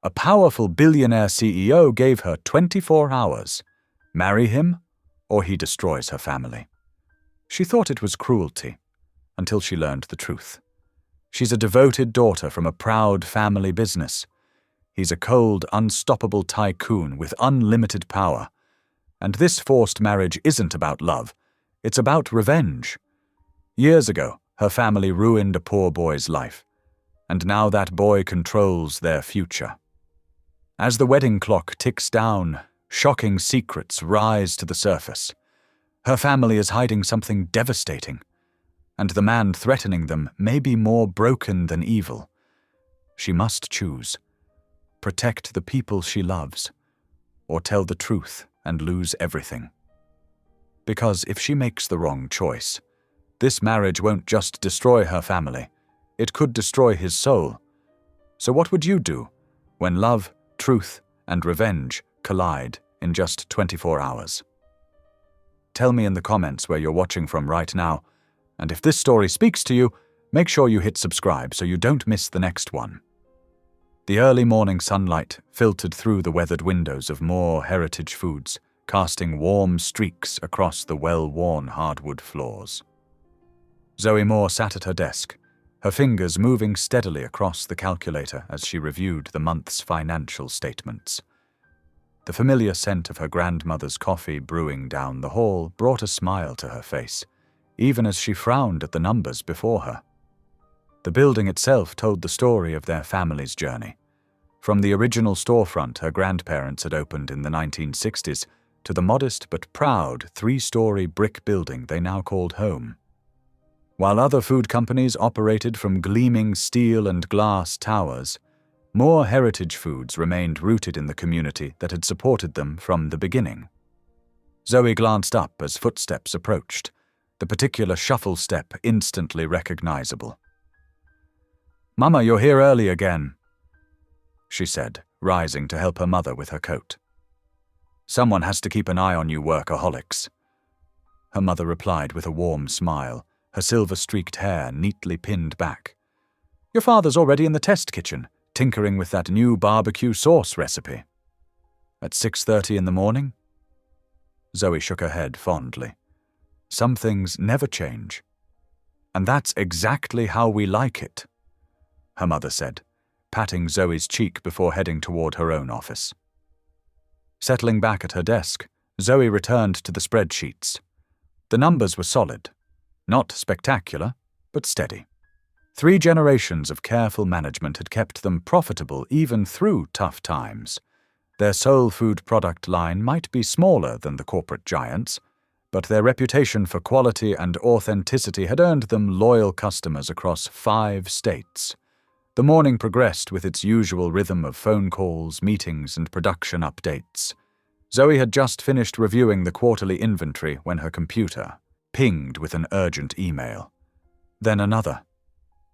A powerful billionaire CEO gave her 24 hours. Marry him, or he destroys her family. She thought it was cruelty, until she learned the truth. She's a devoted daughter from a proud family business. He's a cold, unstoppable tycoon with unlimited power. And this forced marriage isn't about love, it's about revenge. Years ago, her family ruined a poor boy's life, and now that boy controls their future. As the wedding clock ticks down, shocking secrets rise to the surface. Her family is hiding something devastating, and the man threatening them may be more broken than evil. She must choose. Protect the people she loves, or tell the truth and lose everything. Because if she makes the wrong choice, this marriage won't just destroy her family, it could destroy his soul. So what would you do when love, truth, and revenge collide in just 24 hours? Tell me in the comments where you're watching from right now, and if this story speaks to you, make sure you hit subscribe so you don't miss the next one. The early morning sunlight filtered through the weathered windows of Moore Heritage Foods, casting warm streaks across the well-worn hardwood floors. Zoe Moore sat at her desk, her fingers moving steadily across the calculator as she reviewed the month's financial statements. The familiar scent of her grandmother's coffee brewing down the hall brought a smile to her face, even as she frowned at the numbers before her. The building itself told the story of their family's journey, from the original storefront her grandparents had opened in the 1960s to the modest but proud 3-story brick building they now called home. While other food companies operated from gleaming steel and glass towers, Moore Heritage Foods remained rooted in the community that had supported them from the beginning. Zoe glanced up as footsteps approached, the particular shuffle step instantly recognizable. "Mama, you're here early again," she said, rising to help her mother with her coat. "Someone has to keep an eye on you workaholics," her mother replied with a warm smile, her silver-streaked hair neatly pinned back. "Your father's already in the test kitchen, tinkering with that new barbecue sauce recipe." "At 6:30 in the morning?" Zoe shook her head fondly. "Some things never change. And that's exactly how we like it," her mother said, patting Zoe's cheek before heading toward her own office. Settling back at her desk, Zoe returned to the spreadsheets. The numbers were solid. Not spectacular, but steady. 3 generations of careful management had kept them profitable even through tough times. Their soul food product line might be smaller than the corporate giants, but their reputation for quality and authenticity had earned them loyal customers across 5 states. The morning progressed with its usual rhythm of phone calls, meetings, and production updates. Zoe had just finished reviewing the quarterly inventory when her computer pinged with an urgent email. Then another,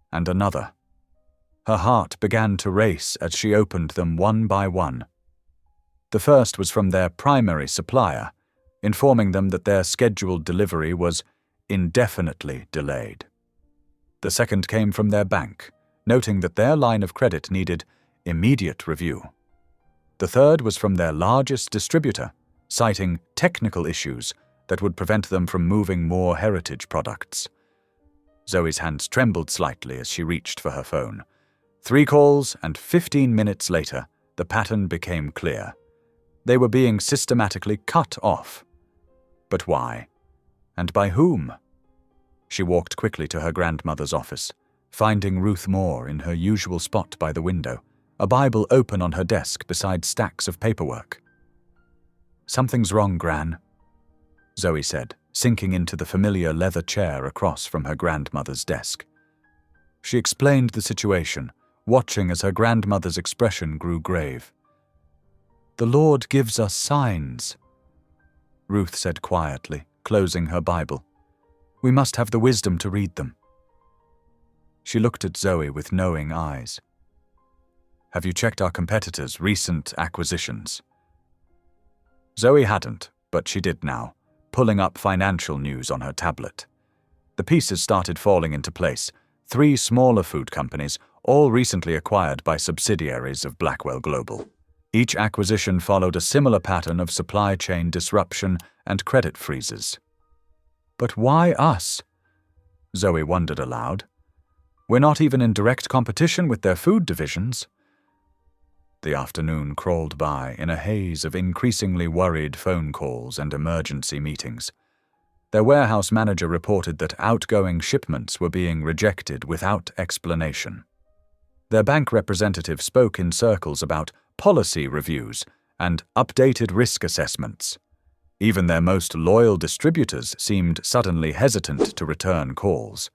and another. Her heart began to race as she opened them one by one. The first was from their primary supplier, informing them that their scheduled delivery was indefinitely delayed. The second came from their bank, noting that their line of credit needed immediate review. The third was from their largest distributor, citing technical issues that would prevent them from moving more heritage products. Zoe's hands trembled slightly as she reached for her phone. 3 calls, and 15 minutes later, the pattern became clear. They were being systematically cut off. But why? And by whom? She walked quickly to her grandmother's office, finding Ruth Moore in her usual spot by the window, a Bible open on her desk beside stacks of paperwork. "Something's wrong, Gran," Zoe said, sinking into the familiar leather chair across from her grandmother's desk. She explained the situation, watching as her grandmother's expression grew grave. "The Lord gives us signs," Ruth said quietly, closing her Bible. "We must have the wisdom to read them." She looked at Zoe with knowing eyes. "Have you checked our competitors' recent acquisitions?" Zoe hadn't, but she did now, pulling up financial news on her tablet. The pieces started falling into place. 3 smaller food companies, all recently acquired by subsidiaries of Blackwell Global. Each acquisition followed a similar pattern of supply chain disruption and credit freezes. But why us? Zoe wondered aloud. We're not even in direct competition with their food divisions. The afternoon crawled by in a haze of increasingly worried phone calls and emergency meetings. Their warehouse manager reported that outgoing shipments were being rejected without explanation. Their bank representative spoke in circles about policy reviews and updated risk assessments. Even their most loyal distributors seemed suddenly hesitant to return calls.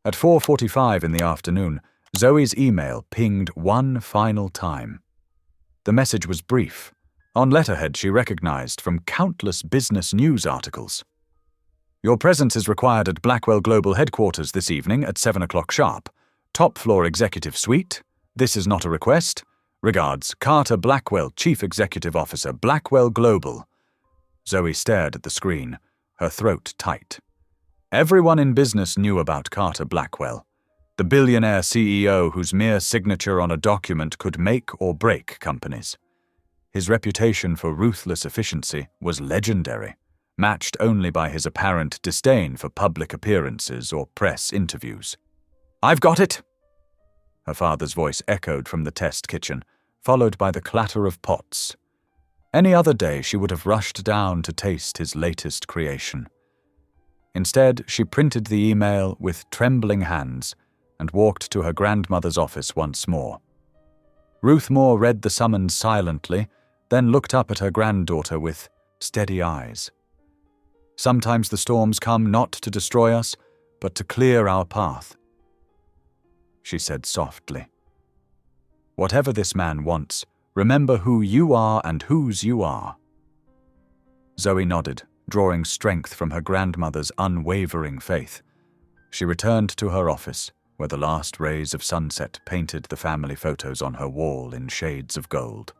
At 4:45 in the afternoon, Zoe's email pinged one final time. The message was brief. On letterhead she recognized from countless business news articles. Your presence is required at Blackwell Global headquarters this evening at 7 o'clock sharp. Top floor executive suite. This is not a request. Regards, Carter Blackwell, Chief Executive Officer, Blackwell Global. Zoe stared at the screen, her throat tight. Everyone in business knew about Carter Blackwell, the billionaire CEO whose mere signature on a document could make or break companies. His reputation for ruthless efficiency was legendary, matched only by his apparent disdain for public appearances or press interviews. "I've got it!" Her father's voice echoed from the test kitchen, followed by the clatter of pots. Any other day she would have rushed down to taste his latest creation. Instead, she printed the email with trembling hands and walked to her grandmother's office once more. Ruth Moore read the summons silently, then looked up at her granddaughter with steady eyes. "Sometimes the storms come not to destroy us, but to clear our path," she said softly. "Whatever this man wants, remember who you are and whose you are." Zoe nodded, drawing strength from her grandmother's unwavering faith. She returned to her office, where the last rays of sunset painted the family photos on her wall in shades of gold.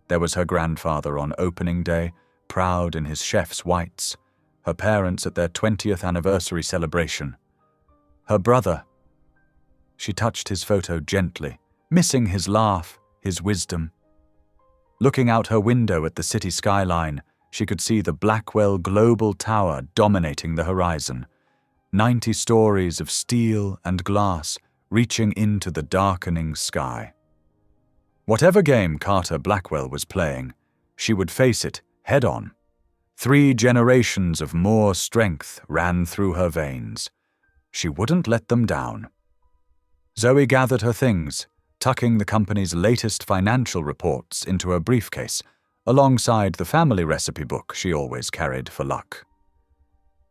There was her grandfather on opening day, proud in his chef's whites, her parents at their 20th anniversary celebration. Her brother. She touched his photo gently, missing his laugh, his wisdom. Looking out her window at the city skyline, she could see the Blackwell Global Tower dominating the horizon, 90 stories of steel and glass reaching into the darkening sky. Whatever game Carter Blackwell was playing, she would face it head-on. 3 generations of Moore strength ran through her veins. She wouldn't let them down. Zoe gathered her things, tucking the company's latest financial reports into her briefcase, alongside the family recipe book she always carried for luck.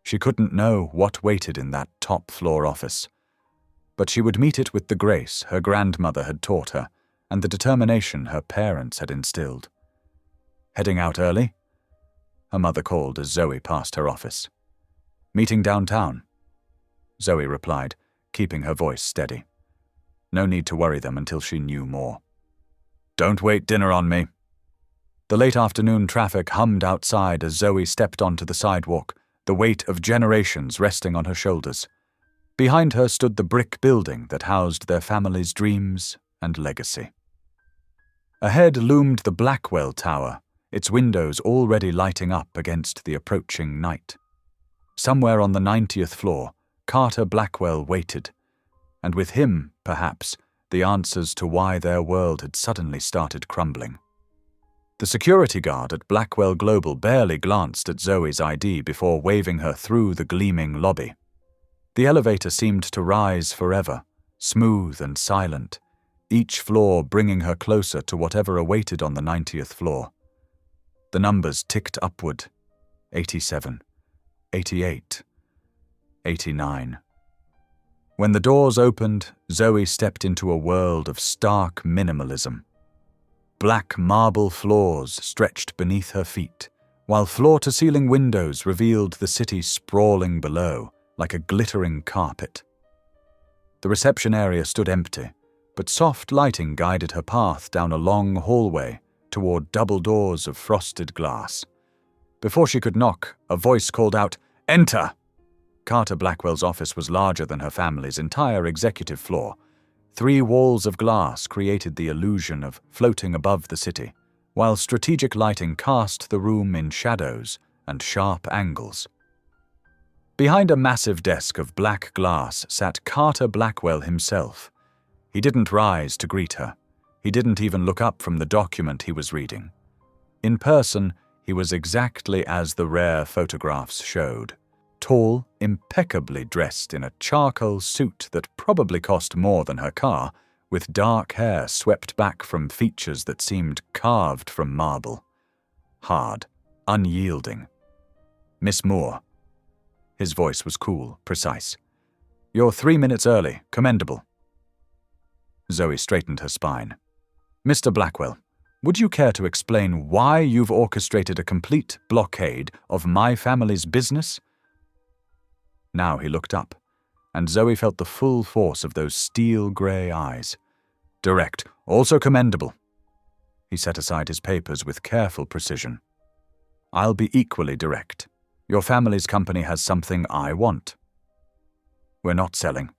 She couldn't know what waited in that top-floor office, but she would meet it with the grace her grandmother had taught her and the determination her parents had instilled. Heading out early? Her mother called as Zoe passed her office. "Meeting downtown," Zoe replied, keeping her voice steady. No need to worry them until she knew more. "Don't wait dinner on me." The late afternoon traffic hummed outside as Zoe stepped onto the sidewalk, the weight of generations resting on her shoulders. Behind her stood the brick building that housed their family's dreams and legacy. Ahead loomed the Blackwell Tower, its windows already lighting up against the approaching night. Somewhere on the 90th floor, Carter Blackwell waited, and with him, perhaps, the answers to why their world had suddenly started crumbling. The security guard at Blackwell Global barely glanced at Zoe's ID before waving her through the gleaming lobby. The elevator seemed to rise forever, smooth and silent, each floor bringing her closer to whatever awaited on the 90th floor. The numbers ticked upward. 87, 88, 89. When the doors opened, Zoe stepped into a world of stark minimalism. Black marble floors stretched beneath her feet, while floor-to-ceiling windows revealed the city sprawling below, like a glittering carpet. The reception area stood empty, but soft lighting guided her path down a long hallway toward double doors of frosted glass. Before she could knock, a voice called out, "Enter!" Carter Blackwell's office was larger than her family's entire executive floor. 3 walls of glass created the illusion of floating above the city, while strategic lighting cast the room in shadows and sharp angles. Behind a massive desk of black glass sat Carter Blackwell himself. He didn't rise to greet her. He didn't even look up from the document he was reading. In person, he was exactly as the rare photographs showed. Tall, impeccably dressed in a charcoal suit that probably cost more than her car, with dark hair swept back from features that seemed carved from marble. Hard, unyielding. "Miss Moore." His voice was cool, precise. "You're 3 minutes early. Commendable." Zoe straightened her spine. "Mr. Blackwell, would you care to explain why you've orchestrated a complete blockade of my family's business?" Now he looked up, and Zoe felt the full force of those steel-grey eyes. Direct, also commendable. He set aside his papers with careful precision. "I'll be equally direct. Your family's company has something I want." "We're not selling,"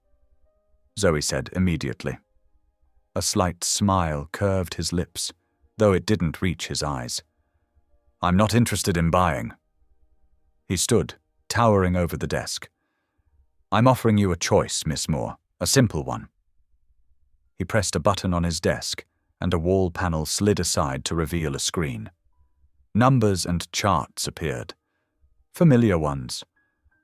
Zoe said immediately. A slight smile curved his lips, though it didn't reach his eyes. "I'm not interested in buying." He stood, towering over the desk. "I'm offering you a choice, Miss Moore, a simple one." He pressed a button on his desk, and a wall panel slid aside to reveal a screen. Numbers and charts appeared. Familiar ones.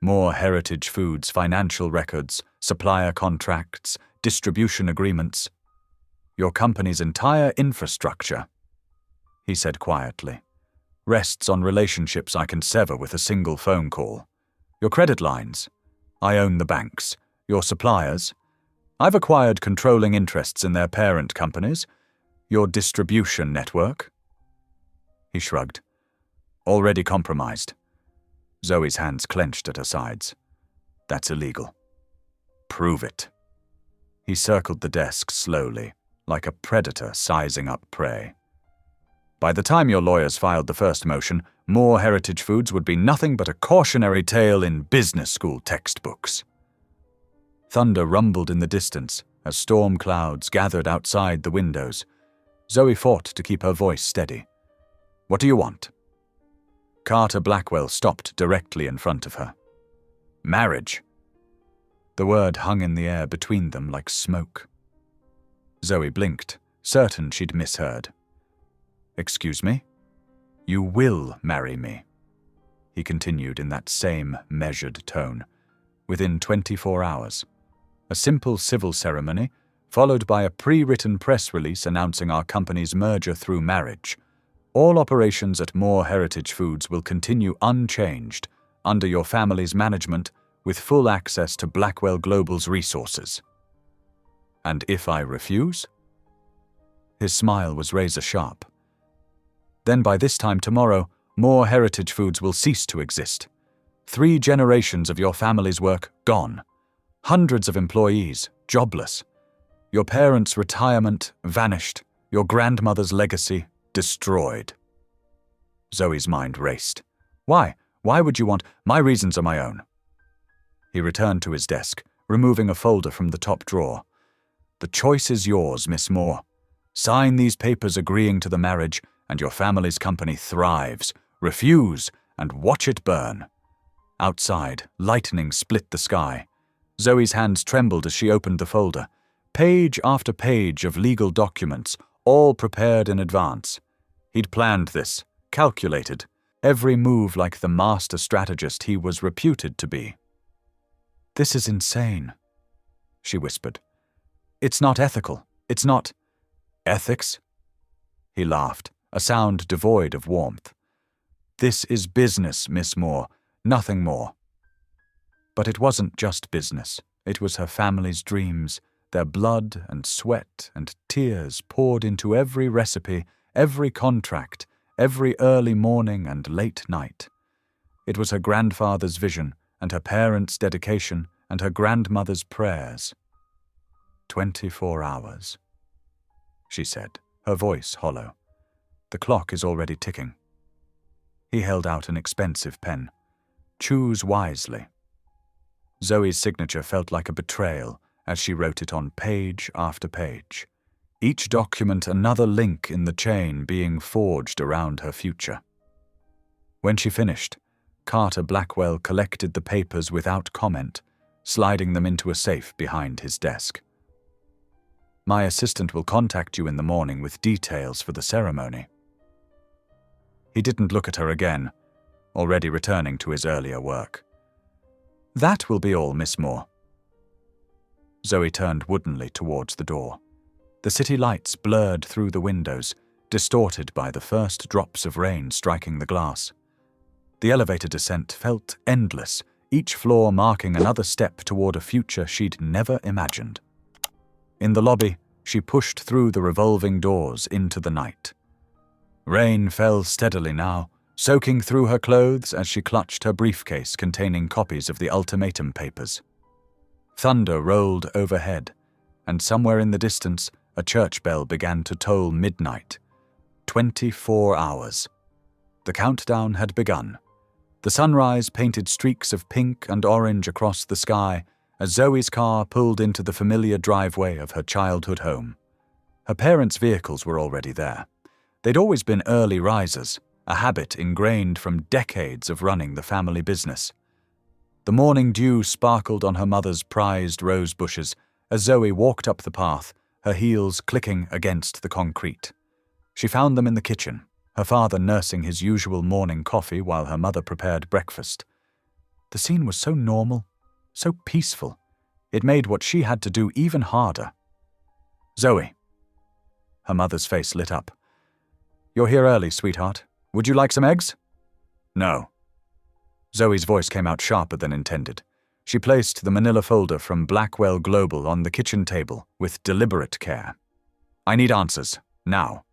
Moore Heritage Foods financial records, supplier contracts, distribution agreements. "Your company's entire infrastructure," he said quietly, "rests on relationships I can sever with a single phone call. Your credit lines. I own the banks. Your suppliers. I've acquired controlling interests in their parent companies. Your distribution network." He shrugged. "Already compromised." Zoe's hands clenched at her sides. "That's illegal." "Prove it." He circled the desk slowly, like a predator sizing up prey. "By the time your lawyers filed the first motion, Moore Heritage Foods would be nothing but a cautionary tale in business school textbooks." Thunder rumbled in the distance as storm clouds gathered outside the windows. Zoe fought to keep her voice steady. "What do you want?" Carter Blackwell stopped directly in front of her. "Marriage." The word hung in the air between them like smoke. Zoe blinked, certain she'd misheard. "Excuse me? You will marry me," he continued in that same measured tone, "within 24 hours. A simple civil ceremony, followed by a pre-written press release announcing our company's merger through marriage. All operations at Moore Heritage Foods will continue unchanged, under your family's management, with full access to Blackwell Global's resources." "And if I refuse?" His smile was razor-sharp. "Then by this time tomorrow, Moore Heritage Foods will cease to exist. 3 generations of your family's work gone. Hundreds of employees, jobless. Your parents' retirement vanished. Your grandmother's legacy destroyed." Zoe's mind raced. "Why? Why would you want— My reasons are my own." He returned to his desk, removing a folder from the top drawer. "The choice is yours, Miss Moore. Sign these papers agreeing to the marriage, and your family's company thrives. Refuse, and watch it burn." Outside, lightning split the sky. Zoe's hands trembled as she opened the folder. Page after page of legal documents, all prepared in advance. He'd planned this, calculated, every move like the master strategist he was reputed to be. "This is insane," she whispered. "It's not ethical. It's not—" "Ethics?" He laughed, a sound devoid of warmth. "This is business, Miss Moore, nothing more." But it wasn't just business. It was her family's dreams, their blood and sweat and tears poured into every recipe, every contract, every early morning and late night. It was her grandfather's vision and her parents' dedication and her grandmother's prayers. 24 hours, she said, her voice hollow. "The clock is already ticking." He held out an expensive pen. "Choose wisely." Zoe's signature felt like a betrayal, as she wrote it on page after page, each document another link in the chain being forged around her future. When she finished, Carter Blackwell collected the papers without comment, sliding them into a safe behind his desk. "My assistant will contact you in the morning with details for the ceremony." He didn't look at her again, already returning to his earlier work. "That will be all, Miss Moore." Zoe turned woodenly towards the door. The city lights blurred through the windows, distorted by the first drops of rain striking the glass. The elevator descent felt endless, each floor marking another step toward a future she'd never imagined. In the lobby, she pushed through the revolving doors into the night. Rain fell steadily now, soaking through her clothes as she clutched her briefcase containing copies of the ultimatum papers. Thunder rolled overhead, and somewhere in the distance, a church bell began to toll midnight. 24 hours. The countdown had begun. The sunrise painted streaks of pink and orange across the sky as Zoe's car pulled into the familiar driveway of her childhood home. Her parents' vehicles were already there. They'd always been early risers, a habit ingrained from decades of running the family business. The morning dew sparkled on her mother's prized rose bushes as Zoe walked up the path, her heels clicking against the concrete. She found them in the kitchen, her father nursing his usual morning coffee while her mother prepared breakfast. The scene was so normal, so peaceful. It made what she had to do even harder. "Zoe." Her mother's face lit up. "You're here early, sweetheart. Would you like some eggs?" "No." Zoe's voice came out sharper than intended. She placed the manila folder from Blackwell Global on the kitchen table with deliberate care. "I need answers, now."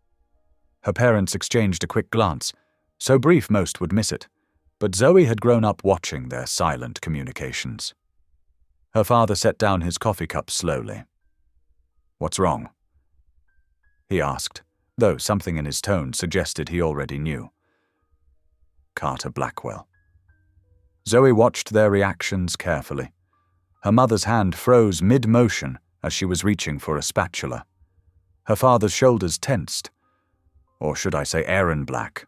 Her parents exchanged a quick glance, so brief most would miss it, but Zoe had grown up watching their silent communications. Her father set down his coffee cup slowly. "What's wrong?" he asked, though something in his tone suggested he already knew. Carter Blackwell. Zoe watched their reactions carefully. Her mother's hand froze mid-motion as she was reaching for a spatula. Her father's shoulders tensed. Or should I say Aaron Black?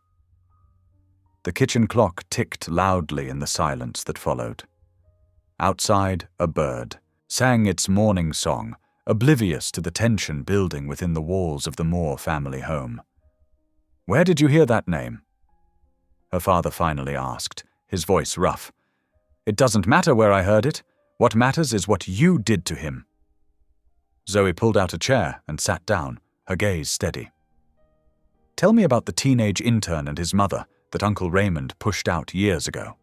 The kitchen clock ticked loudly in the silence that followed. Outside, a bird sang its morning song, oblivious to the tension building within the walls of the Moore family home. "Where did you hear that name?" her father finally asked, his voice rough. "It doesn't matter where I heard it. What matters is what you did to him." Zoe pulled out a chair and sat down, her gaze steady. "Tell me about the teenage intern and his mother that Uncle Raymond pushed out years ago."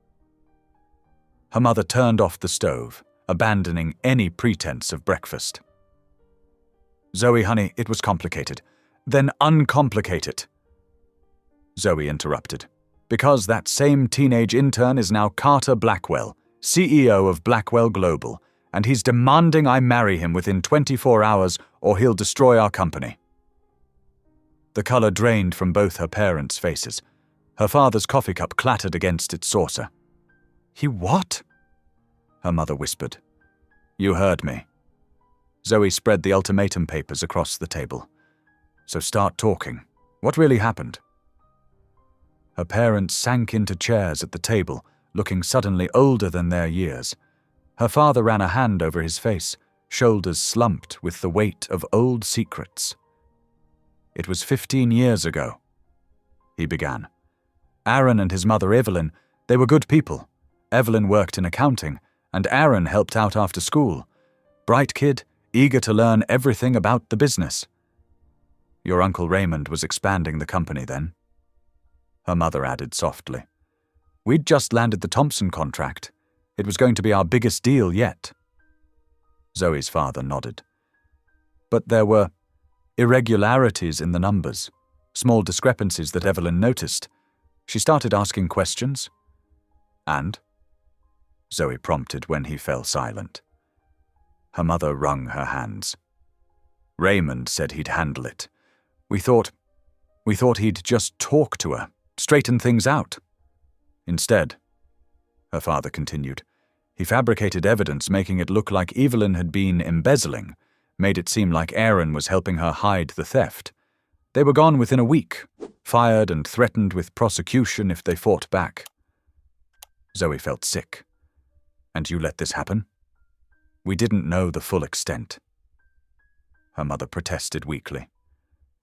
Her mother turned off the stove, abandoning any pretense of breakfast. "Zoe, honey, it was complicated. Then uncomplicate it." Zoe interrupted. "Because that same teenage intern is now Carter Blackwell, CEO of Blackwell Global, and he's demanding I marry him within 24 hours or he'll destroy our company." The color drained from both her parents' faces. Her father's coffee cup clattered against its saucer. "He what?" her mother whispered. "You heard me." Zoe spread the ultimatum papers across the table. "So start talking. What really happened?" Her parents sank into chairs at the table, looking suddenly older than their years. Her father ran a hand over his face, shoulders slumped with the weight of old secrets. "It was 15 years ago," he began. "Aaron and his mother Evelyn, they were good people. Evelyn worked in accounting, and Aaron helped out after school. Bright kid, eager to learn everything about the business. Your Uncle Raymond was expanding the company then," her mother added softly. "We'd just landed the Thompson contract. It was going to be our biggest deal yet." Zoe's father nodded. "But there were irregularities in the numbers, small discrepancies that Evelyn noticed. She started asking questions." "And?" Zoe prompted when he fell silent. Her mother wrung her hands. "Raymond said he'd handle it. We thought he'd just talk to her, straighten things out. Instead," her father continued, He fabricated evidence, making it look like Evelyn had been embezzling, made it seem like Aaron was helping her hide the theft. They were gone within a week, fired and threatened with prosecution if they fought back. Zoe felt sick. And you let this happen? We didn't know the full extent. Her mother protested weakly.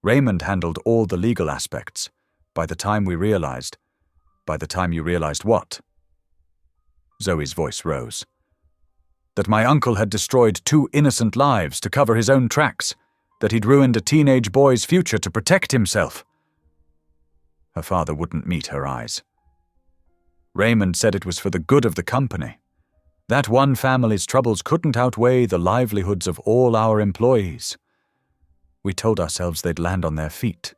Raymond handled all the legal aspects. By the time you realized what? Zoe's voice rose. That my uncle had destroyed 2 innocent lives to cover his own tracks, that he'd ruined a teenage boy's future to protect himself. Her father wouldn't meet her eyes. Raymond said it was for the good of the company. That one family's troubles couldn't outweigh the livelihoods of all our employees. We told ourselves they'd land on their feet.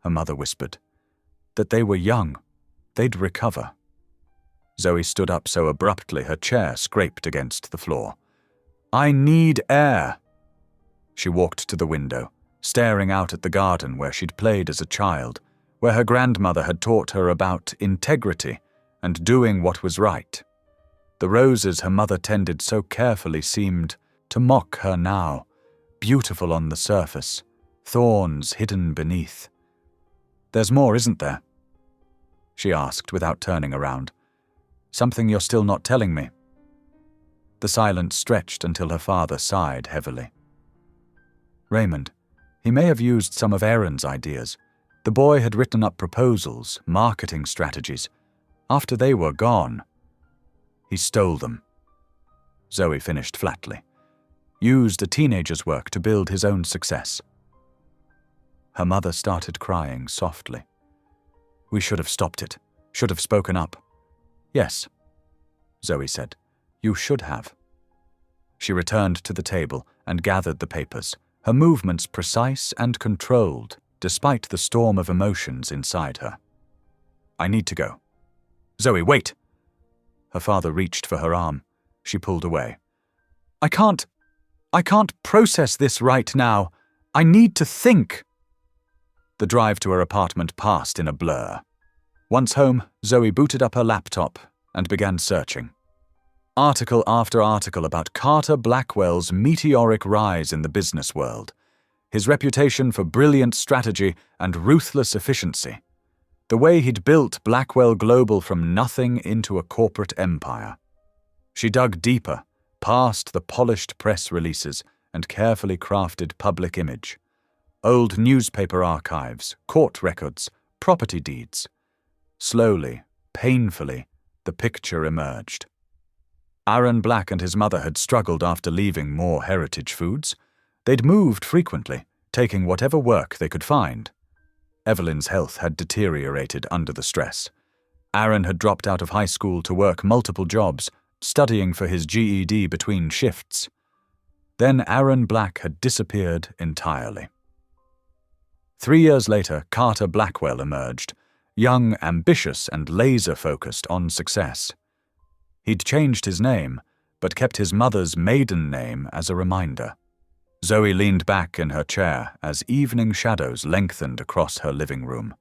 Her mother whispered. That they were young. They'd recover. Zoe stood up so abruptly her chair scraped against the floor. I need air. She walked to the window, staring out at the garden where she'd played as a child, where her grandmother had taught her about integrity and doing what was right. The roses her mother tended so carefully seemed to mock her now, beautiful on the surface, thorns hidden beneath. There's more, isn't there? She asked without turning around. Something you're still not telling me. The silence stretched until her father sighed heavily. Raymond, he may have used some of Aaron's ideas. The boy had written up proposals, marketing strategies. After they were gone, he stole them. Zoe finished flatly. Used a teenager's work to build his own success. Her mother started crying softly. We should have stopped it. Should have spoken up. Yes, Zoe said. You should have. She returned to the table and gathered the papers, her movements precise and controlled, despite the storm of emotions inside her. I need to go. Zoe, wait! Her father reached for her arm. She pulled away. I can't process this right now. I need to think. The drive to her apartment passed in a blur. Once home, Zoe booted up her laptop and began searching. Article after article about Carter Blackwell's meteoric rise in the business world, his reputation for brilliant strategy and ruthless efficiency, the way he'd built Blackwell Global from nothing into a corporate empire. She dug deeper, past the polished press releases and carefully crafted public image. Old newspaper archives, court records, property deeds. Slowly, painfully, the picture emerged. Aaron Black and his mother had struggled after leaving More Heritage Foods. They'd moved frequently, taking whatever work they could find. Evelyn's health had deteriorated under the stress. Aaron had dropped out of high school to work multiple jobs, studying for his GED between shifts. Then Aaron Black had disappeared entirely. 3 years later, Carter Blackwell emerged, young, ambitious, and laser-focused on success. He'd changed his name, but kept his mother's maiden name as a reminder. Zoe leaned back in her chair as evening shadows lengthened across her living room.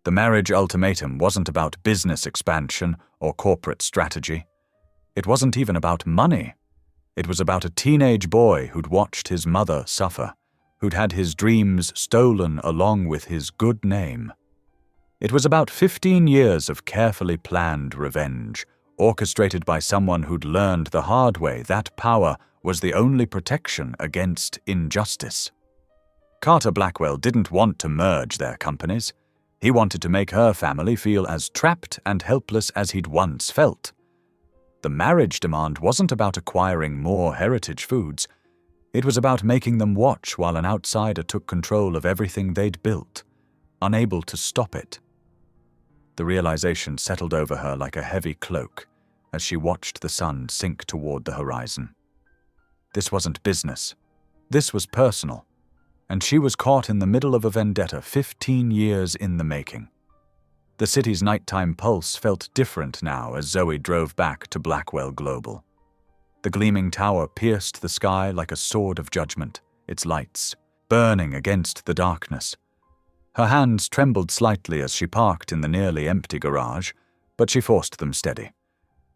The marriage ultimatum wasn't about business expansion or corporate strategy. It wasn't even about money. It was about a teenage boy who'd watched his mother suffer, who'd had his dreams stolen along with his good name. It was about 15 years of carefully planned revenge, orchestrated by someone who'd learned the hard way that power was the only protection against injustice. Carter Blackwell didn't want to merge their companies. He wanted to make her family feel as trapped and helpless as he'd once felt. The marriage demand wasn't about acquiring More Heritage Foods. It was about making them watch while an outsider took control of everything they'd built, unable to stop it. The realization settled over her like a heavy cloak as she watched the sun sink toward the horizon. This wasn't business. This was personal, and she was caught in the middle of a vendetta 15 years in the making. The city's nighttime pulse felt different now as Zoe drove back to Blackwell Global. The gleaming tower pierced the sky like a sword of judgment, its lights burning against the darkness. Her hands trembled slightly as she parked in the nearly empty garage, but she forced them steady.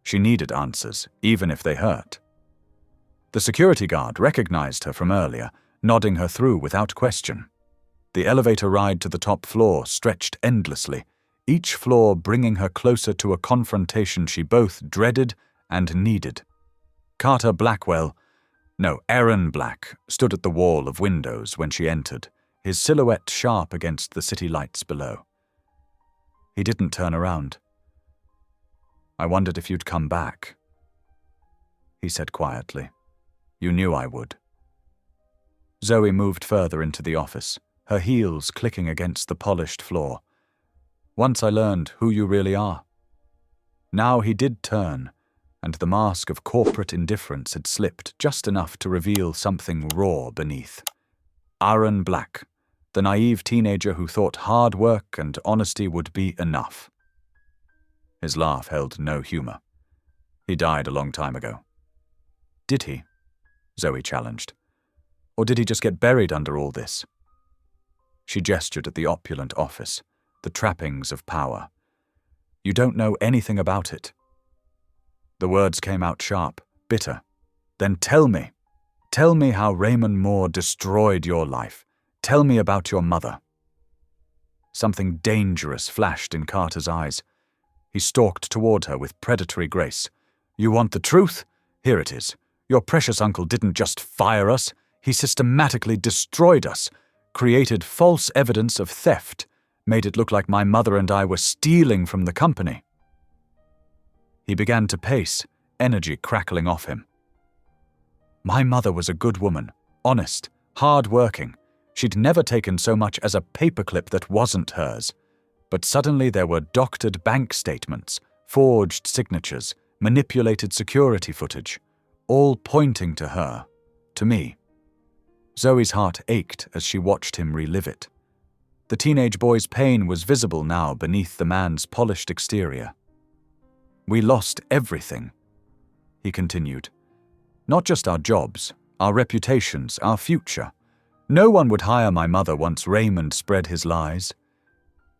She needed answers, even if they hurt. The security guard recognized her from earlier, nodding her through without question. The elevator ride to the top floor stretched endlessly, each floor bringing her closer to a confrontation she both dreaded and needed. Aaron Black, stood at the wall of windows when she entered, his silhouette sharp against the city lights below. He didn't turn around. "I wondered if you'd come back," he said quietly. "You knew I would." Zoe moved further into the office, her heels clicking against the polished floor. "Once I learned who you really are." Now he did turn, and the mask of corporate indifference had slipped just enough to reveal something raw beneath. Aaron Black, the naive teenager who thought hard work and honesty would be enough. His laugh held no humor. "He died a long time ago." "Did he?" Zoe challenged. "Or did he just get buried under all this?" She gestured at the opulent office, the trappings of power. "You don't know anything about it." The words came out sharp, bitter. "Then tell me. Tell me how Raymond Moore destroyed your life. Tell me about your mother." Something dangerous flashed in Carter's eyes. He stalked toward her with predatory grace. "You want the truth? Here it is. Your precious uncle didn't just fire us. He systematically destroyed us, created false evidence of theft, made it look like my mother and I were stealing from the company." He began to pace, energy crackling off him. "My mother was a good woman, honest, hard-working. She'd never taken so much as a paperclip that wasn't hers. But suddenly there were doctored bank statements, forged signatures, manipulated security footage, all pointing to her, to me." Zoe's heart ached as she watched him relive it. The teenage boy's pain was visible now beneath the man's polished exterior. "We lost everything," he continued. "Not just our jobs, our reputations, our future. No one would hire my mother once Raymond spread his lies.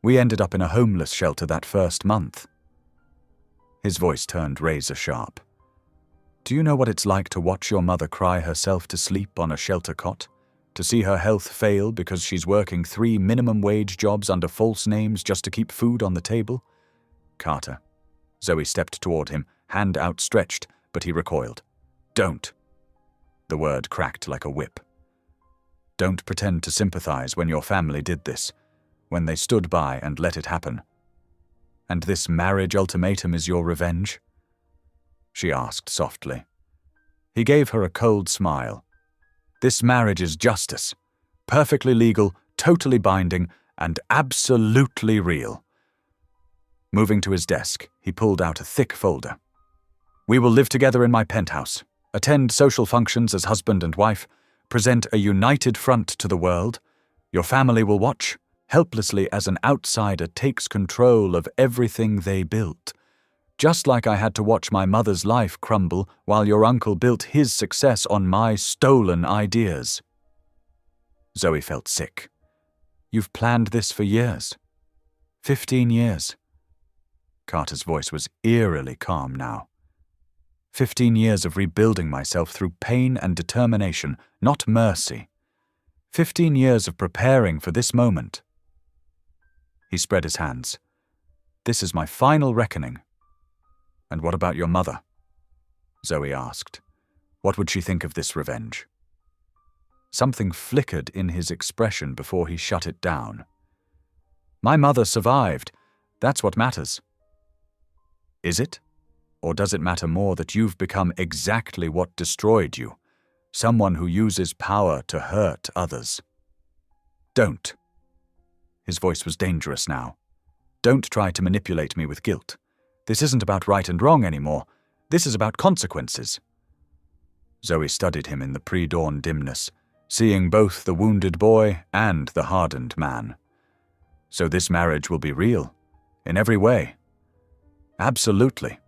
We ended up in a homeless shelter that first month." His voice turned razor sharp. "Do you know what it's like to watch your mother cry herself to sleep on a shelter cot? To see her health fail because she's working 3 minimum-wage jobs under false names just to keep food on the table?" "Carter." Zoe stepped toward him, hand outstretched, but he recoiled. "Don't." The word cracked like a whip. "Don't pretend to sympathize when your family did this, when they stood by and let it happen. And this marriage ultimatum is your revenge?" she asked softly. He gave her a cold smile. "This marriage is justice. Perfectly legal, totally binding, and absolutely real." Moving to his desk, he pulled out a thick folder. "We will live together in my penthouse, attend social functions as husband and wife, present a united front to the world. Your family will watch, helplessly as an outsider takes control of everything they built. Just like I had to watch my mother's life crumble while your uncle built his success on my stolen ideas." Zoe felt sick. "You've planned this for years. 15 years. Carter's voice was eerily calm now. 15 years of rebuilding myself through pain and determination, not mercy. 15 years of preparing for this moment." He spread his hands. "This is my final reckoning." "And what about your mother?" Zoe asked. "What would she think of this revenge?" Something flickered in his expression before he shut it down. "My mother survived. That's what matters." "Is it? Or does it matter more that you've become exactly what destroyed you? Someone who uses power to hurt others?" "Don't." His voice was dangerous now. "Don't try to manipulate me with guilt. This isn't about right and wrong anymore. This is about consequences." Zoe studied him in the pre-dawn dimness, seeing both the wounded boy and the hardened man. "So this marriage will be real, in every way?" "Absolutely."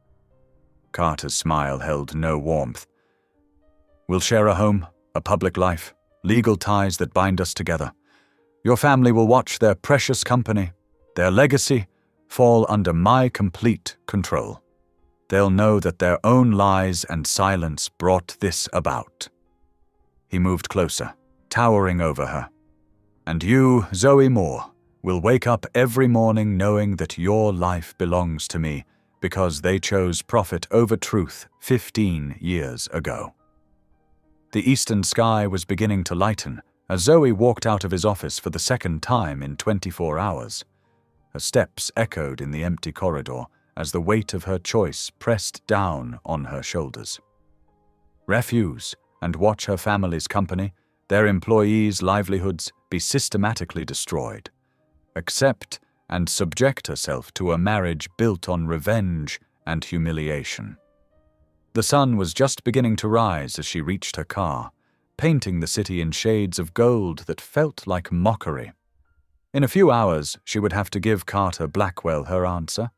Carter's smile held no warmth. "We'll share a home, a public life, legal ties that bind us together. Your family will watch their precious company, their legacy, fall under my complete control." They'll know that their own lies and silence brought this about. He moved closer, towering over her. And you, Zoe Moore, will wake up every morning knowing that your life belongs to me because they chose profit over truth 15 years ago. The eastern sky was beginning to lighten as Zoe walked out of his office for the second time in 24 hours. Her steps echoed in the empty corridor as the weight of her choice pressed down on her shoulders. Refuse and watch her family's company, their employees' livelihoods be systematically destroyed. Accept and subject herself to a marriage built on revenge and humiliation. The sun was just beginning to rise as she reached her car, painting the city in shades of gold that felt like mockery. In a few hours, she would have to give Carter Blackwell her answer,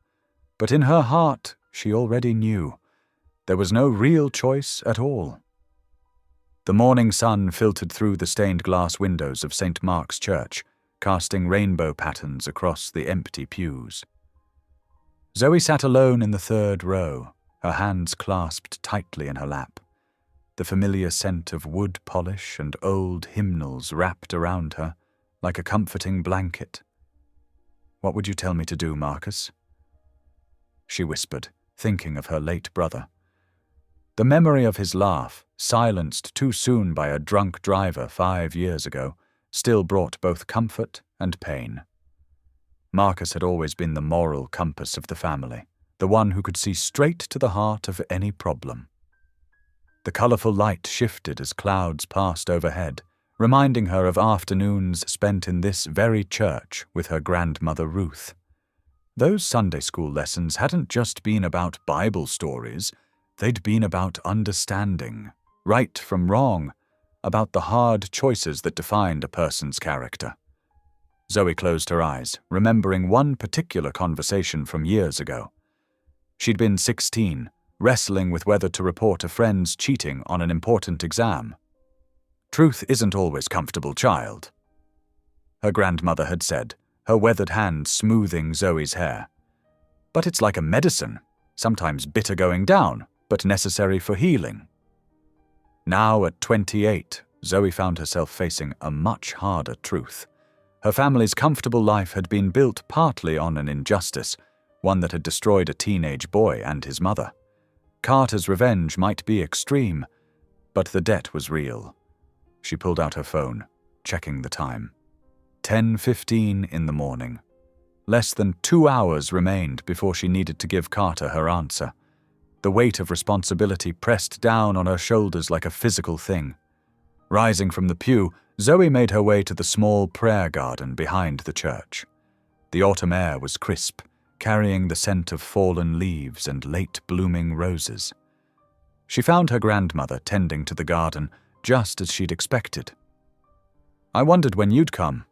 but in her heart, she already knew. There was no real choice at all. The morning sun filtered through the stained glass windows of St. Mark's Church, casting rainbow patterns across the empty pews. Zoe sat alone in the third row, her hands clasped tightly in her lap. The familiar scent of wood polish and old hymnals wrapped around her like a comforting blanket. "What would you tell me to do, Marcus?" she whispered, thinking of her late brother. The memory of his laugh, silenced too soon by a drunk driver 5 years ago, still brought both comfort and pain. Marcus had always been the moral compass of the family, the one who could see straight to the heart of any problem. The colourful light shifted as clouds passed overhead, reminding her of afternoons spent in this very church with her grandmother Ruth. Those Sunday school lessons hadn't just been about Bible stories, they'd been about understanding, right from wrong, about the hard choices that defined a person's character. Zoe closed her eyes, remembering one particular conversation from years ago. She'd been 16, wrestling with whether to report a friend's cheating on an important exam. "Truth isn't always comfortable, child," her grandmother had said, her weathered hand smoothing Zoe's hair. "But it's like a medicine, sometimes bitter going down, but necessary for healing." Now at 28, Zoe found herself facing a much harder truth. Her family's comfortable life had been built partly on an injustice, one that had destroyed a teenage boy and his mother. Carter's revenge might be extreme, but the debt was real. She pulled out her phone, checking the time. 10:15 in the morning. Less than 2 hours remained before she needed to give Carter her answer. The weight of responsibility pressed down on her shoulders like a physical thing. Rising from the pew, Zoe made her way to the small prayer garden behind the church. The autumn air was crisp, carrying the scent of fallen leaves and late-blooming roses. She found her grandmother tending to the garden, just as she'd expected. "I wondered when you'd come,"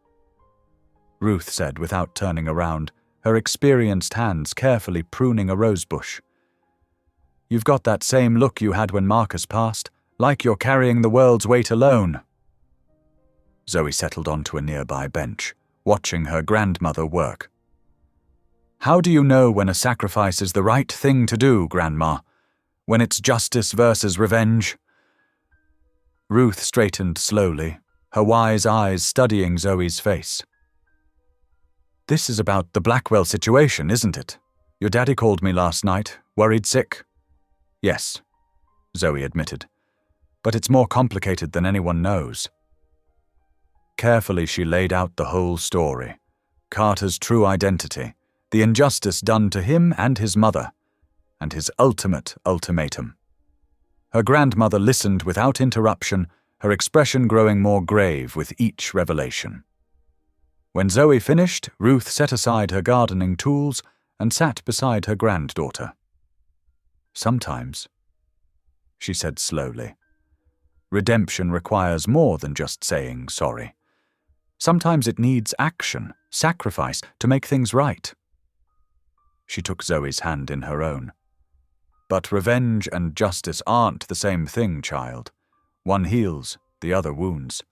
Ruth said without turning around, her experienced hands carefully pruning a rosebush. "You've got that same look you had when Marcus passed, like you're carrying the world's weight alone." Zoe settled onto a nearby bench, watching her grandmother work. "How do you know when a sacrifice is the right thing to do, Grandma? When it's justice versus revenge?" Ruth straightened slowly, her wise eyes studying Zoe's face. "This is about the Blackwell situation, isn't it? Your daddy called me last night, worried sick." "Yes," Zoe admitted. "But it's more complicated than anyone knows." Carefully she laid out the whole story. Carter's true identity, the injustice done to him and his mother, and his ultimate ultimatum. Her grandmother listened without interruption, her expression growing more grave with each revelation. When Zoe finished, Ruth set aside her gardening tools and sat beside her granddaughter. "Sometimes," she said slowly, "redemption requires more than just saying sorry. Sometimes it needs action, sacrifice, to make things right." She took Zoe's hand in her own. "But revenge and justice aren't the same thing, child. One heals, the other wounds."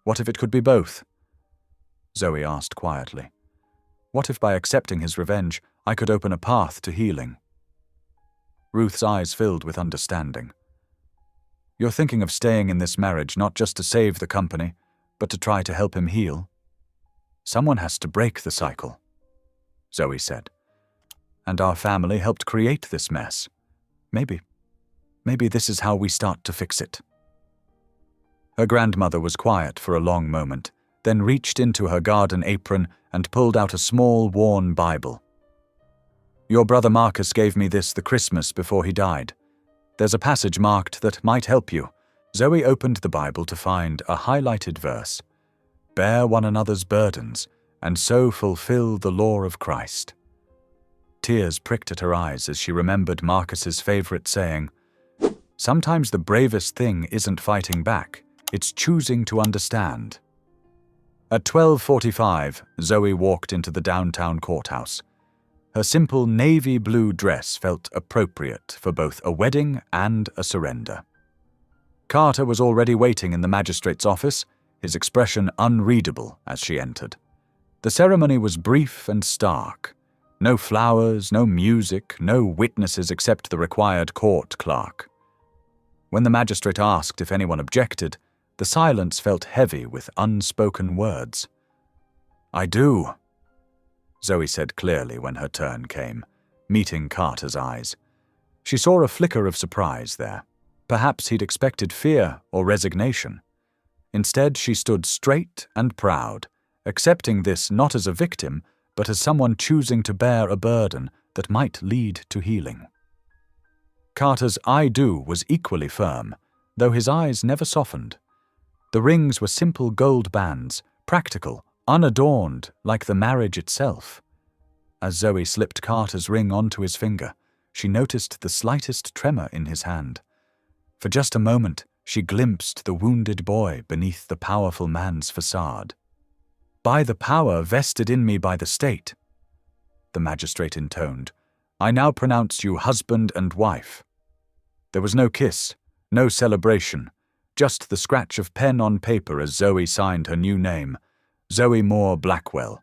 "What if it could be both?" Zoe asked quietly. "What if by accepting his revenge, I could open a path to healing?" Ruth's eyes filled with understanding. "You're thinking of staying in this marriage not just to save the company, but to try to help him heal? Someone has to break the cycle," Zoe said. "And our family helped create this mess. Maybe this is how we start to fix it." Her grandmother was quiet for a long moment, then reached into her garden apron and pulled out a small, worn Bible. "Your brother Marcus gave me this the Christmas before he died. There's a passage marked that might help you." Zoe opened the Bible to find a highlighted verse. "Bear one another's burdens, and so fulfill the law of Christ." Tears pricked at her eyes as she remembered Marcus's favorite saying, "Sometimes the bravest thing isn't fighting back, it's choosing to understand." At 12:45, Zoe walked into the downtown courthouse. Her simple navy blue dress felt appropriate for both a wedding and a surrender. Carter was already waiting in the magistrate's office, his expression unreadable as she entered. The ceremony was brief and stark. No flowers, no music, no witnesses except the required court clerk. When the magistrate asked if anyone objected, the silence felt heavy with unspoken words. "I do," Zoe said clearly when her turn came, meeting Carter's eyes. She saw a flicker of surprise there. Perhaps he'd expected fear or resignation. Instead, she stood straight and proud, accepting this not as a victim, but as someone choosing to bear a burden that might lead to healing. Carter's "I do" was equally firm, though his eyes never softened. The rings were simple gold bands, practical, unadorned, like the marriage itself. As Zoe slipped Carter's ring onto his finger, she noticed the slightest tremor in his hand. For just a moment, she glimpsed the wounded boy beneath the powerful man's facade. "By the power vested in me by the state," the magistrate intoned, "I now pronounce you husband and wife." There was no kiss, no celebration, just the scratch of pen on paper as Zoe signed her new name, Zoe Moore Blackwell.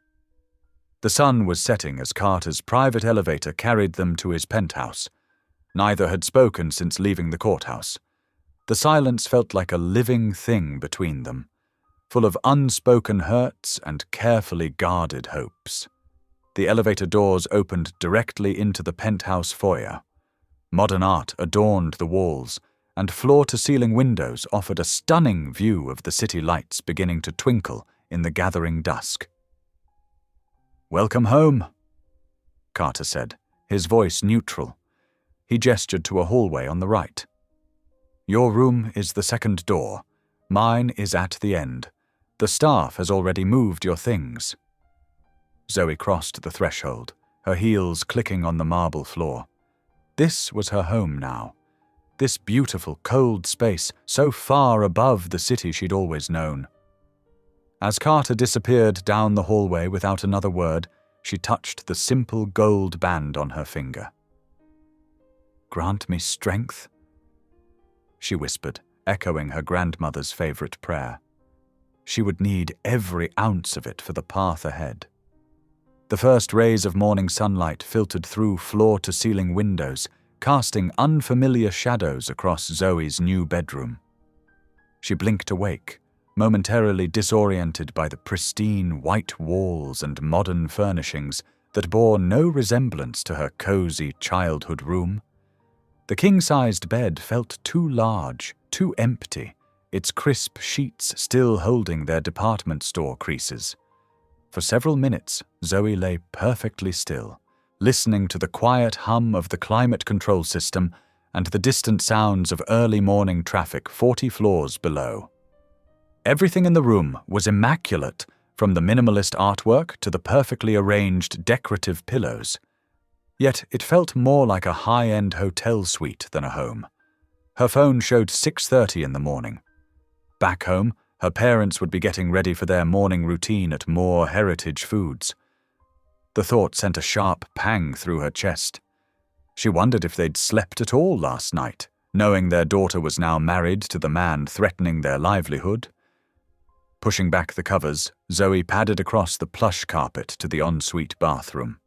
The sun was setting as Carter's private elevator carried them to his penthouse. Neither had spoken since leaving the courthouse. The silence felt like a living thing between them, full of unspoken hurts and carefully guarded hopes. The elevator doors opened directly into the penthouse foyer. Modern art adorned the walls, and floor-to-ceiling windows offered a stunning view of the city lights beginning to twinkle in the gathering dusk. "Welcome home," Carter said, his voice neutral. He gestured to a hallway on the right. "Your room is the second door. Mine is at the end. The staff has already moved your things." Zoe crossed the threshold, her heels clicking on the marble floor. This was her home now. This beautiful, cold space, so far above the city she'd always known. As Carter disappeared down the hallway without another word, she touched the simple gold band on her finger. "Grant me strength," she whispered, echoing her grandmother's favorite prayer. She would need every ounce of it for the path ahead. The first rays of morning sunlight filtered through floor-to-ceiling windows, casting unfamiliar shadows across Zoe's new bedroom. She blinked awake, momentarily disoriented by the pristine white walls and modern furnishings that bore no resemblance to her cozy childhood room. The king-sized bed felt too large, too empty, its crisp sheets still holding their department store creases. For several minutes, Zoe lay perfectly still, listening to the quiet hum of the climate control system and the distant sounds of early morning traffic 40 floors below. Everything in the room was immaculate, from the minimalist artwork to the perfectly arranged decorative pillows. Yet it felt more like a high-end hotel suite than a home. Her phone showed 6:30 in the morning. Back home, her parents would be getting ready for their morning routine at Moore Heritage Foods. The thought sent a sharp pang through her chest. She wondered if they'd slept at all last night, knowing their daughter was now married to the man threatening their livelihood. Pushing back the covers, Zoe padded across the plush carpet to the ensuite bathroom.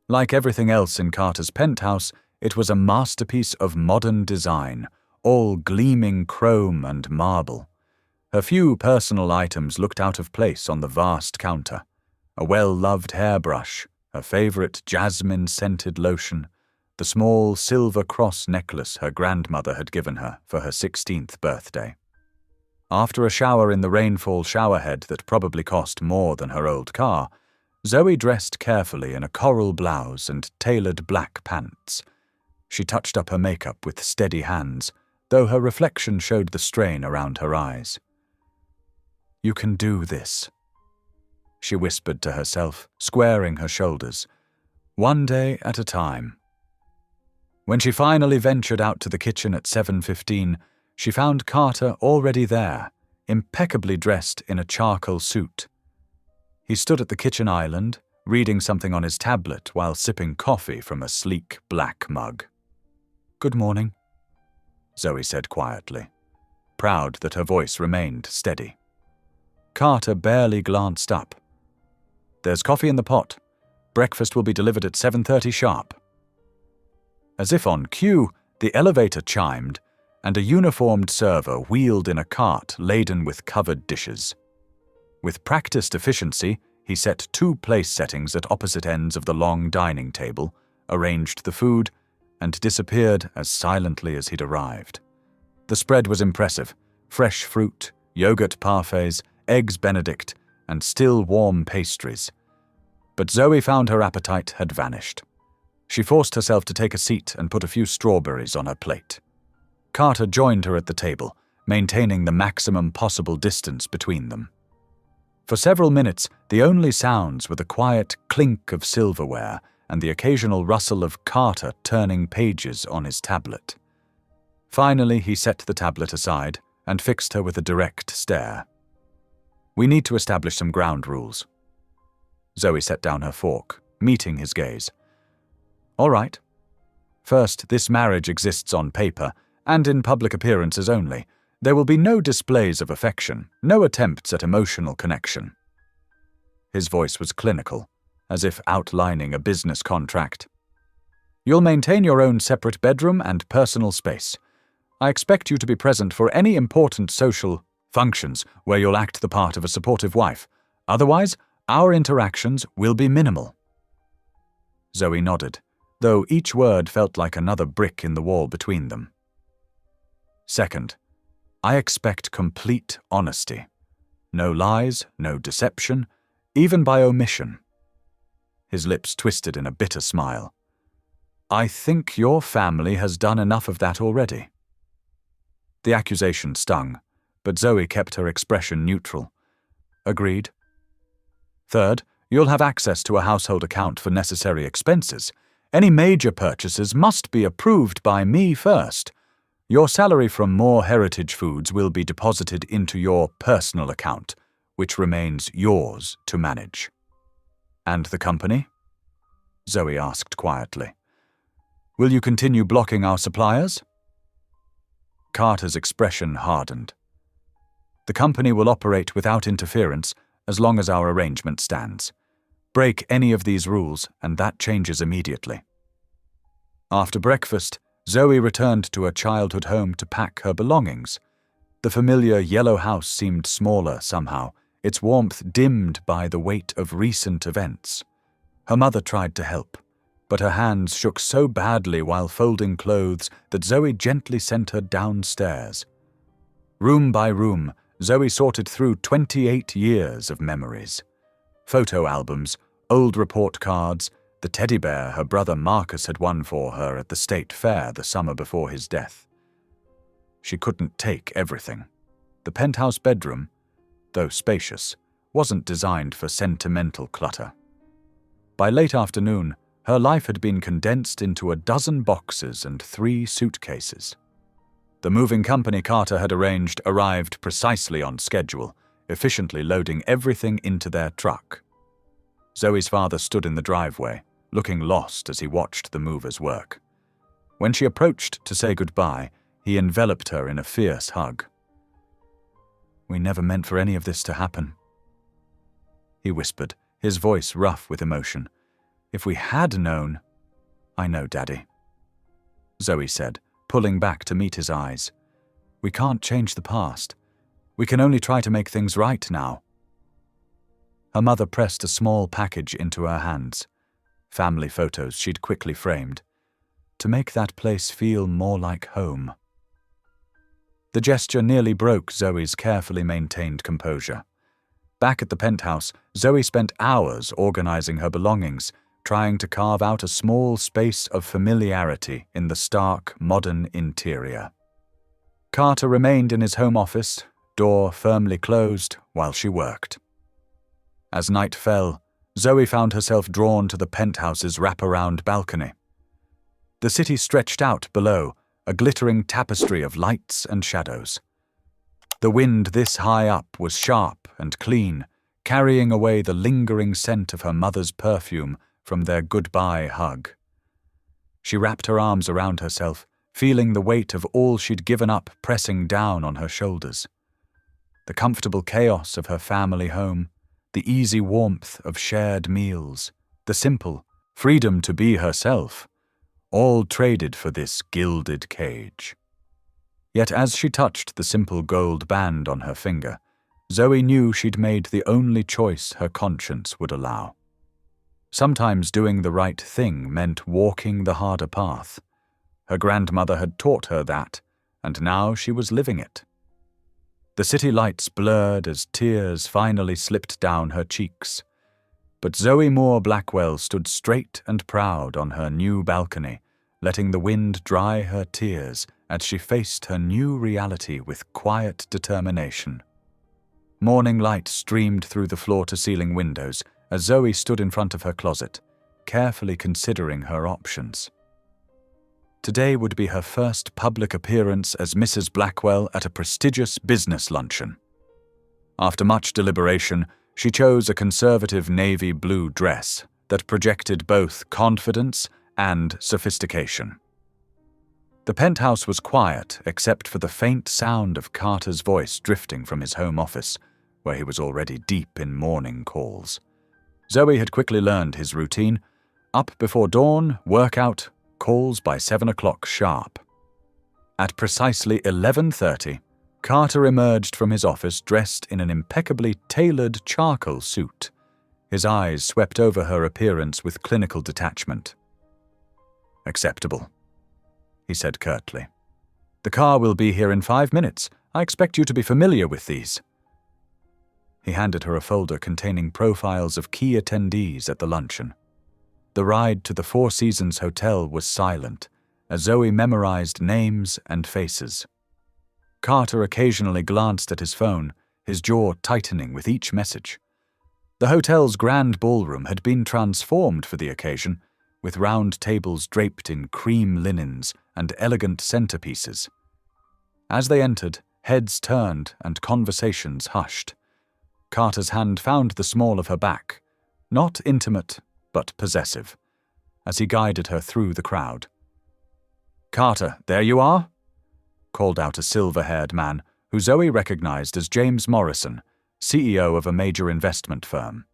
Like everything else in Carter's penthouse, It was a masterpiece of modern design, all gleaming chrome and marble. Her few personal items looked out of place on the vast counter. A well-loved hairbrush, her favorite jasmine-scented lotion, the small silver cross necklace her grandmother had given her for her 16th birthday. After a shower in the rainfall showerhead that probably cost more than her old car, Zoe dressed carefully in a coral blouse and tailored black pants. She touched up her makeup with steady hands, though her reflection showed the strain around her eyes. "You can do this," she whispered to herself, squaring her shoulders, one day at a time. When she finally ventured out to the kitchen at 7:15, she found Carter already there, impeccably dressed in a charcoal suit. He stood at the kitchen island, reading something on his tablet while sipping coffee from a sleek black mug. "Good morning," Zoe said quietly, proud that her voice remained steady. Carter barely glanced up. "There's coffee in the pot. Breakfast will be delivered at 7:30 sharp." As if on cue, the elevator chimed, and a uniformed server wheeled in a cart laden with covered dishes. With practiced efficiency, he set 2 place settings at opposite ends of the long dining table, arranged the food, and disappeared as silently as he'd arrived. The spread was impressive: fresh fruit, yogurt parfaits, eggs Benedict, and still warm pastries. But Zoe found her appetite had vanished. She forced herself to take a seat and put a few strawberries on her plate. Carter joined her at the table, maintaining the maximum possible distance between them. For several minutes, the only sounds were the quiet clink of silverware and the occasional rustle of Carter turning pages on his tablet. Finally, he set the tablet aside and fixed her with a direct stare. "We need to establish some ground rules." Zoe set down her fork, meeting his gaze. "All right. First, this marriage exists on paper, and in public appearances only. There will be no displays of affection, no attempts at emotional connection." His voice was clinical, as if outlining a business contract. "You'll maintain your own separate bedroom and personal space. I expect you to be present for any important social functions where you'll act the part of a supportive wife. Otherwise, our interactions will be minimal." Zoe nodded, though each word felt like another brick in the wall between them. "Second, I expect complete honesty. No lies, no deception, even by omission." His lips twisted in a bitter smile. "I think your family has done enough of that already." The accusation stung, but Zoe kept her expression neutral. "Agreed." "Third, you'll have access to a household account for necessary expenses. Any major purchases must be approved by me first. Your salary from More Heritage Foods will be deposited into your personal account, which remains yours to manage." "And the company?" Zoe asked quietly. "Will you continue blocking our suppliers?" Carter's expression hardened. "The company will operate without interference as long as our arrangement stands. Break any of these rules, and that changes immediately." After breakfast, Zoe returned to her childhood home to pack her belongings. The familiar yellow house seemed smaller somehow, its warmth dimmed by the weight of recent events. Her mother tried to help, but her hands shook so badly while folding clothes that Zoe gently sent her downstairs. Room by room, Zoe sorted through 28 years of memories. Photo albums, old report cards, the teddy bear her brother Marcus had won for her at the state fair the summer before his death. She couldn't take everything. The penthouse bedroom, though spacious, wasn't designed for sentimental clutter. By late afternoon, her life had been condensed into a dozen boxes and 3 suitcases. The moving company Carter had arranged arrived precisely on schedule, efficiently loading everything into their truck. Zoe's father stood in the driveway, looking lost as he watched the movers work. When she approached to say goodbye, he enveloped her in a fierce hug. "We never meant for any of this to happen," he whispered, his voice rough with emotion. "If we had known—" "I know, Daddy." Zoe said, pulling back to meet his eyes. "We can't change the past. We can only try to make things right now." Her mother pressed a small package into her hands, family photos she'd quickly framed, to make that place feel more like home. The gesture nearly broke Zoe's carefully maintained composure. Back at the penthouse, Zoe spent hours organizing her belongings, trying to carve out a small space of familiarity in the stark, modern interior. Carter remained in his home office, door firmly closed, while she worked. As night fell, Zoe found herself drawn to the penthouse's wraparound balcony. The city stretched out below, a glittering tapestry of lights and shadows. The wind this high up was sharp and clean, carrying away the lingering scent of her mother's perfume from their goodbye hug. She wrapped her arms around herself, feeling the weight of all she'd given up pressing down on her shoulders. The comfortable chaos of her family home, the easy warmth of shared meals, the simple freedom to be herself, all traded for this gilded cage. Yet as she touched the simple gold band on her finger, Zoe knew she'd made the only choice her conscience would allow. Sometimes doing the right thing meant walking the harder path. Her grandmother had taught her that, and now she was living it. The city lights blurred as tears finally slipped down her cheeks. But Zoe Moore Blackwell stood straight and proud on her new balcony, letting the wind dry her tears as she faced her new reality with quiet determination. Morning light streamed through the floor-to-ceiling windows as Zoe stood in front of her closet, carefully considering her options. Today would be her first public appearance as Mrs. Blackwell at a prestigious business luncheon. After much deliberation, she chose a conservative navy blue dress that projected both confidence and sophistication. The penthouse was quiet except for the faint sound of Carter's voice drifting from his home office, where he was already deep in morning calls. Zoe had quickly learned his routine: up before dawn, workout, calls by 7 o'clock sharp. At precisely 11:30, Carter emerged from his office dressed in an impeccably tailored charcoal suit. His eyes swept over her appearance with clinical detachment. "Acceptable," he said curtly. "The car will be here in 5 minutes. I expect you to be familiar with these." He handed her a folder containing profiles of key attendees at the luncheon. The ride to the Four Seasons Hotel was silent, as Zoe memorized names and faces. Carter occasionally glanced at his phone, his jaw tightening with each message. The hotel's grand ballroom had been transformed for the occasion, with round tables draped in cream linens and elegant centerpieces. As they entered, heads turned and conversations hushed. Carter's hand found the small of her back, not intimate, but possessive, as he guided her through the crowd. "Carter, there you are," called out a silver-haired man who Zoe recognized as James Morrison, CEO of a major investment firm.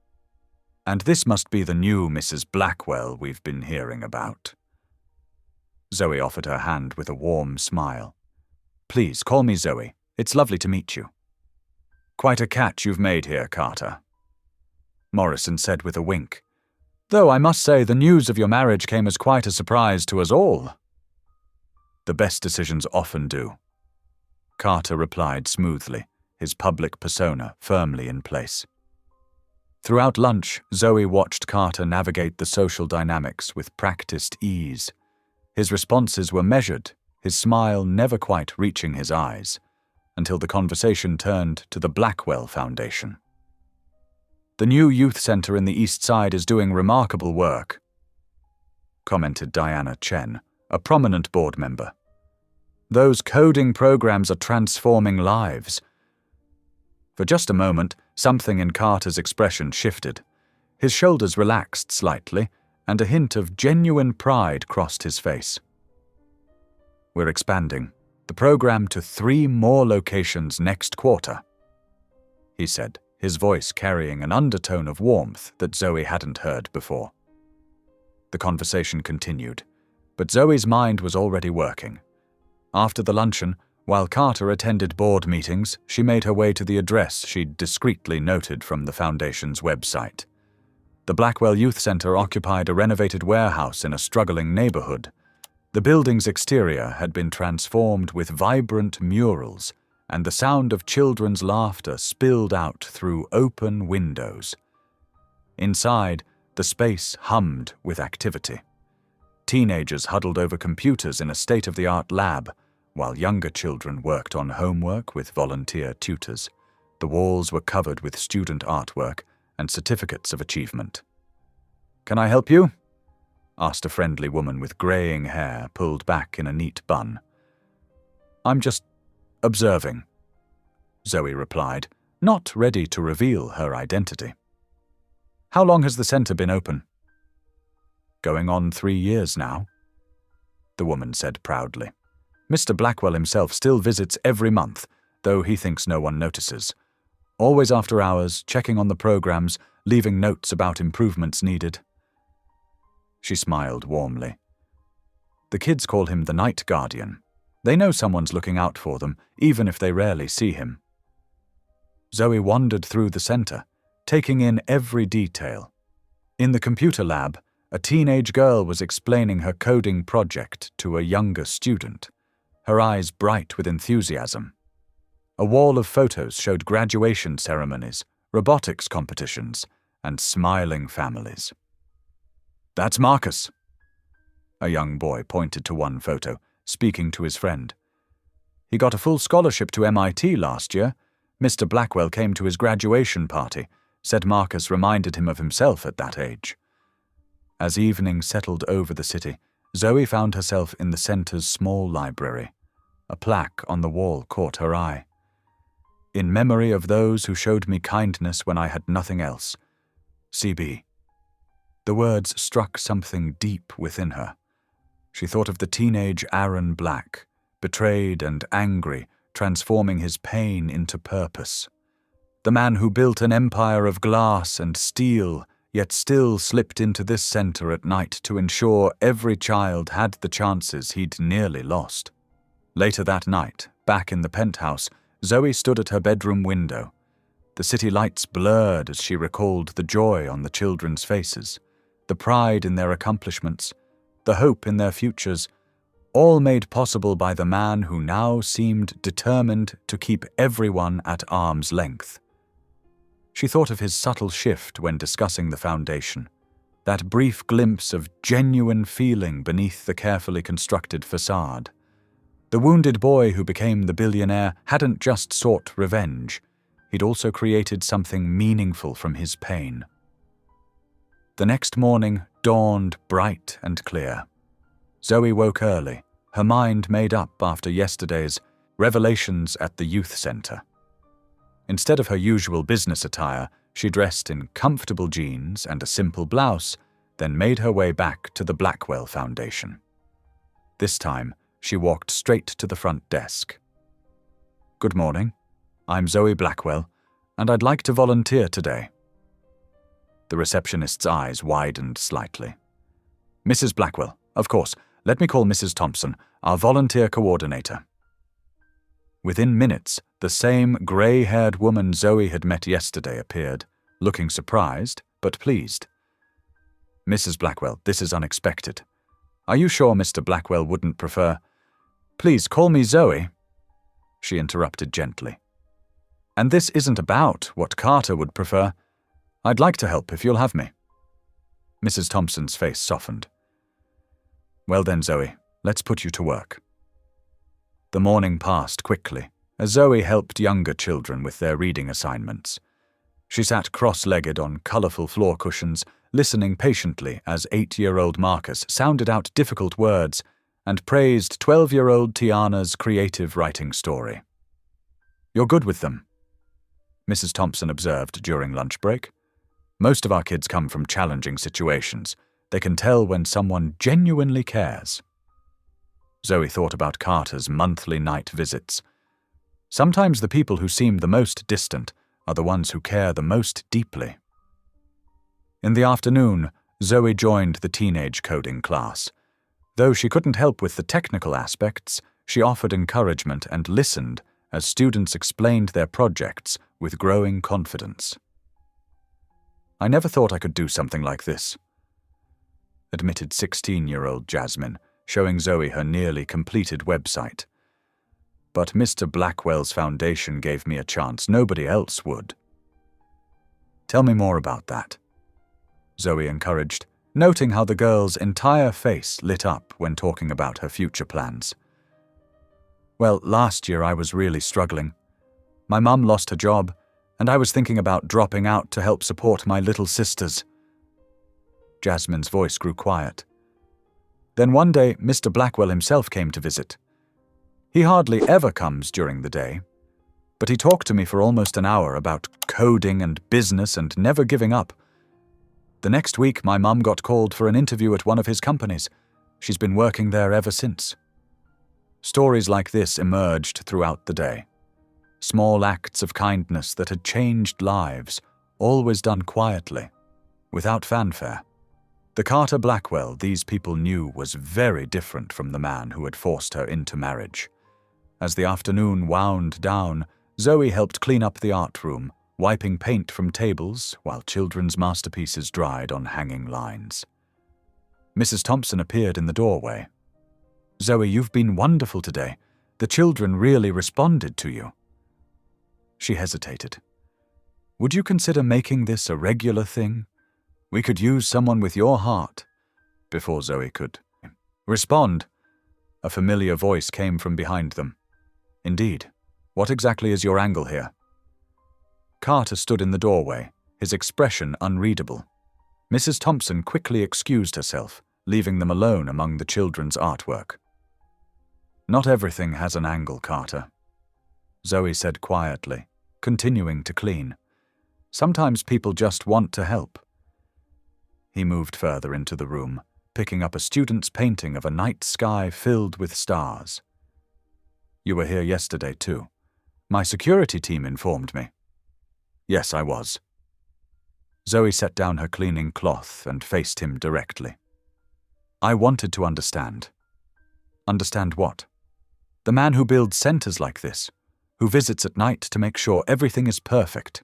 "And this must be the new Mrs. Blackwell we've been hearing about." Zoe offered her hand with a warm smile. "Please, call me Zoe. It's lovely to meet you." "Quite a catch you've made here, Carter," Morrison said with a wink. "Though I must say the news of your marriage came as quite a surprise to us all." "The best decisions often do," Carter replied smoothly, his public persona firmly in place. Throughout lunch, Zoe watched Carter navigate the social dynamics with practiced ease. His responses were measured, his smile never quite reaching his eyes, until the conversation turned to the Blackwell Foundation. "The new youth center in the East Side is doing remarkable work," commented Diana Chen, a prominent board member. "Those coding programs are transforming lives." For just a moment, something in Carter's expression shifted. His shoulders relaxed slightly, and a hint of genuine pride crossed his face. "We're expanding the program to 3 more locations next quarter," he said, his voice carrying an undertone of warmth that Zoe hadn't heard before. The conversation continued. But Zoe's mind was already working. After the luncheon, while Carter attended board meetings, she made her way to the address she'd discreetly noted from the Foundation's website. The Blackwell Youth Center occupied a renovated warehouse in a struggling neighborhood. The building's exterior had been transformed with vibrant murals, and the sound of children's laughter spilled out through open windows. Inside, the space hummed with activity. Teenagers huddled over computers in a state-of-the-art lab, while younger children worked on homework with volunteer tutors. The walls were covered with student artwork and certificates of achievement. "Can I help you?" asked a friendly woman with graying hair pulled back in a neat bun. "I'm just observing," Zoe replied, not ready to reveal her identity. "How long has the center been open?" "Going on 3 years now," the woman said proudly. "Mr. Blackwell himself still visits every month, though he thinks no one notices. Always after hours, checking on the programs, leaving notes about improvements needed." She smiled warmly. "The kids call him the Night Guardian. They know someone's looking out for them, even if they rarely see him." Zoe wandered through the center, taking in every detail. In the computer lab, a teenage girl was explaining her coding project to a younger student, her eyes bright with enthusiasm. A wall of photos showed graduation ceremonies, robotics competitions, and smiling families. "That's Marcus." A young boy pointed to one photo, speaking to his friend. "He got a full scholarship to MIT last year. Mr. Blackwell came to his graduation party, said Marcus reminded him of himself at that age." As evening settled over the city, Zoe found herself in the center's small library. A plaque on the wall caught her eye. "In memory of those who showed me kindness when I had nothing else. CB." The words struck something deep within her. She thought of the teenage Aaron Black, betrayed and angry, transforming his pain into purpose. The man who built an empire of glass and steel, yet still slipped into this center at night to ensure every child had the chances he'd nearly lost. Later that night, back in the penthouse, Zoe stood at her bedroom window. The city lights blurred as she recalled the joy on the children's faces, the pride in their accomplishments, the hope in their futures, all made possible by the man who now seemed determined to keep everyone at arm's length. She thought of his subtle shift when discussing the Foundation, that brief glimpse of genuine feeling beneath the carefully constructed facade. The wounded boy who became the billionaire hadn't just sought revenge, he'd also created something meaningful from his pain. The next morning dawned bright and clear. Zoe woke early, her mind made up after yesterday's revelations at the youth center. Instead of her usual business attire, she dressed in comfortable jeans and a simple blouse, then made her way back to the Blackwell Foundation. This time, she walked straight to the front desk. "Good morning. I'm Zoe Blackwell, and I'd like to volunteer today." The receptionist's eyes widened slightly. "Mrs. Blackwell, of course. Let me call Mrs. Thompson, our volunteer coordinator." Within minutes, the same grey-haired woman Zoe had met yesterday appeared, looking surprised but pleased. "Mrs. Blackwell, this is unexpected. Are you sure Mr. Blackwell wouldn't prefer—" "Please call me Zoe," she interrupted gently. "And this isn't about what Carter would prefer. I'd like to help if you'll have me." Mrs. Thompson's face softened. "Well then, Zoe, let's put you to work." The morning passed quickly, as Zoe helped younger children with their reading assignments. She sat cross-legged on colourful floor cushions, listening patiently as 8-year-old Marcus sounded out difficult words and praised 12-year-old Tiana's creative writing story. "You're good with them," Mrs. Thompson observed during lunch break. "Most of our kids come from challenging situations. They can tell when someone genuinely cares." Zoe thought about Carter's monthly night visits. Sometimes the people who seem the most distant are the ones who care the most deeply. In the afternoon, Zoe joined the teenage coding class. Though she couldn't help with the technical aspects, she offered encouragement and listened as students explained their projects with growing confidence. "I never thought I could do something like this," admitted 16-year-old Jasmine, showing Zoe her nearly completed website. "But Mr. Blackwell's foundation gave me a chance nobody else would." "Tell me more about that," Zoe encouraged, noting how the girl's entire face lit up when talking about her future plans. "Well, last year I was really struggling. My mum lost her job, and I was thinking about dropping out to help support my little sisters." Jasmine's voice grew quiet. "Then one day, Mr. Blackwell himself came to visit. He hardly ever comes during the day, but he talked to me for almost an hour about coding and business and never giving up. The next week, my mum got called for an interview at one of his companies. She's been working there ever since." Stories like this emerged throughout the day. Small acts of kindness that had changed lives, always done quietly, without fanfare. The Carter Blackwell these people knew was very different from the man who had forced her into marriage. As the afternoon wound down, Zoe helped clean up the art room, wiping paint from tables while children's masterpieces dried on hanging lines. Mrs. Thompson appeared in the doorway. "Zoe, you've been wonderful today. The children really responded to you." She hesitated. "Would you consider making this a regular thing? We could use someone with your heart." Before Zoe could respond, a familiar voice came from behind them. "Indeed. What exactly is your angle here?" Carter stood in the doorway, his expression unreadable. Mrs. Thompson quickly excused herself, leaving them alone among the children's artwork. "Not everything has an angle, Carter," Zoe said quietly, continuing to clean. "Sometimes people just want to help." He moved further into the room, picking up a student's painting of a night sky filled with stars. "You were here yesterday, too. My security team informed me." "Yes, I was." Zoe set down her cleaning cloth and faced him directly. "I wanted to understand." "Understand what?" "The man who builds centers like this, who visits at night to make sure everything is perfect,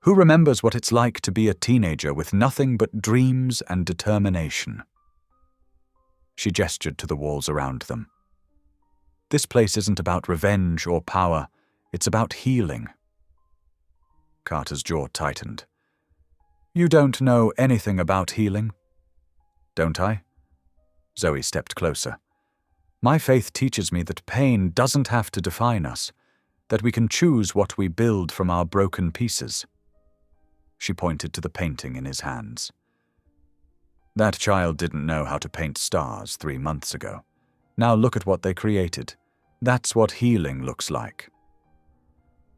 who remembers what it's like to be a teenager with nothing but dreams and determination." She gestured to the walls around them. "This place isn't about revenge or power, it's about healing." Carter's jaw tightened. "You don't know anything about healing?" "Don't I?" Zoe stepped closer. "My faith teaches me that pain doesn't have to define us, that we can choose what we build from our broken pieces." She pointed to the painting in his hands. "That child didn't know how to paint stars 3 months ago. Now look at what they created. That's what healing looks like."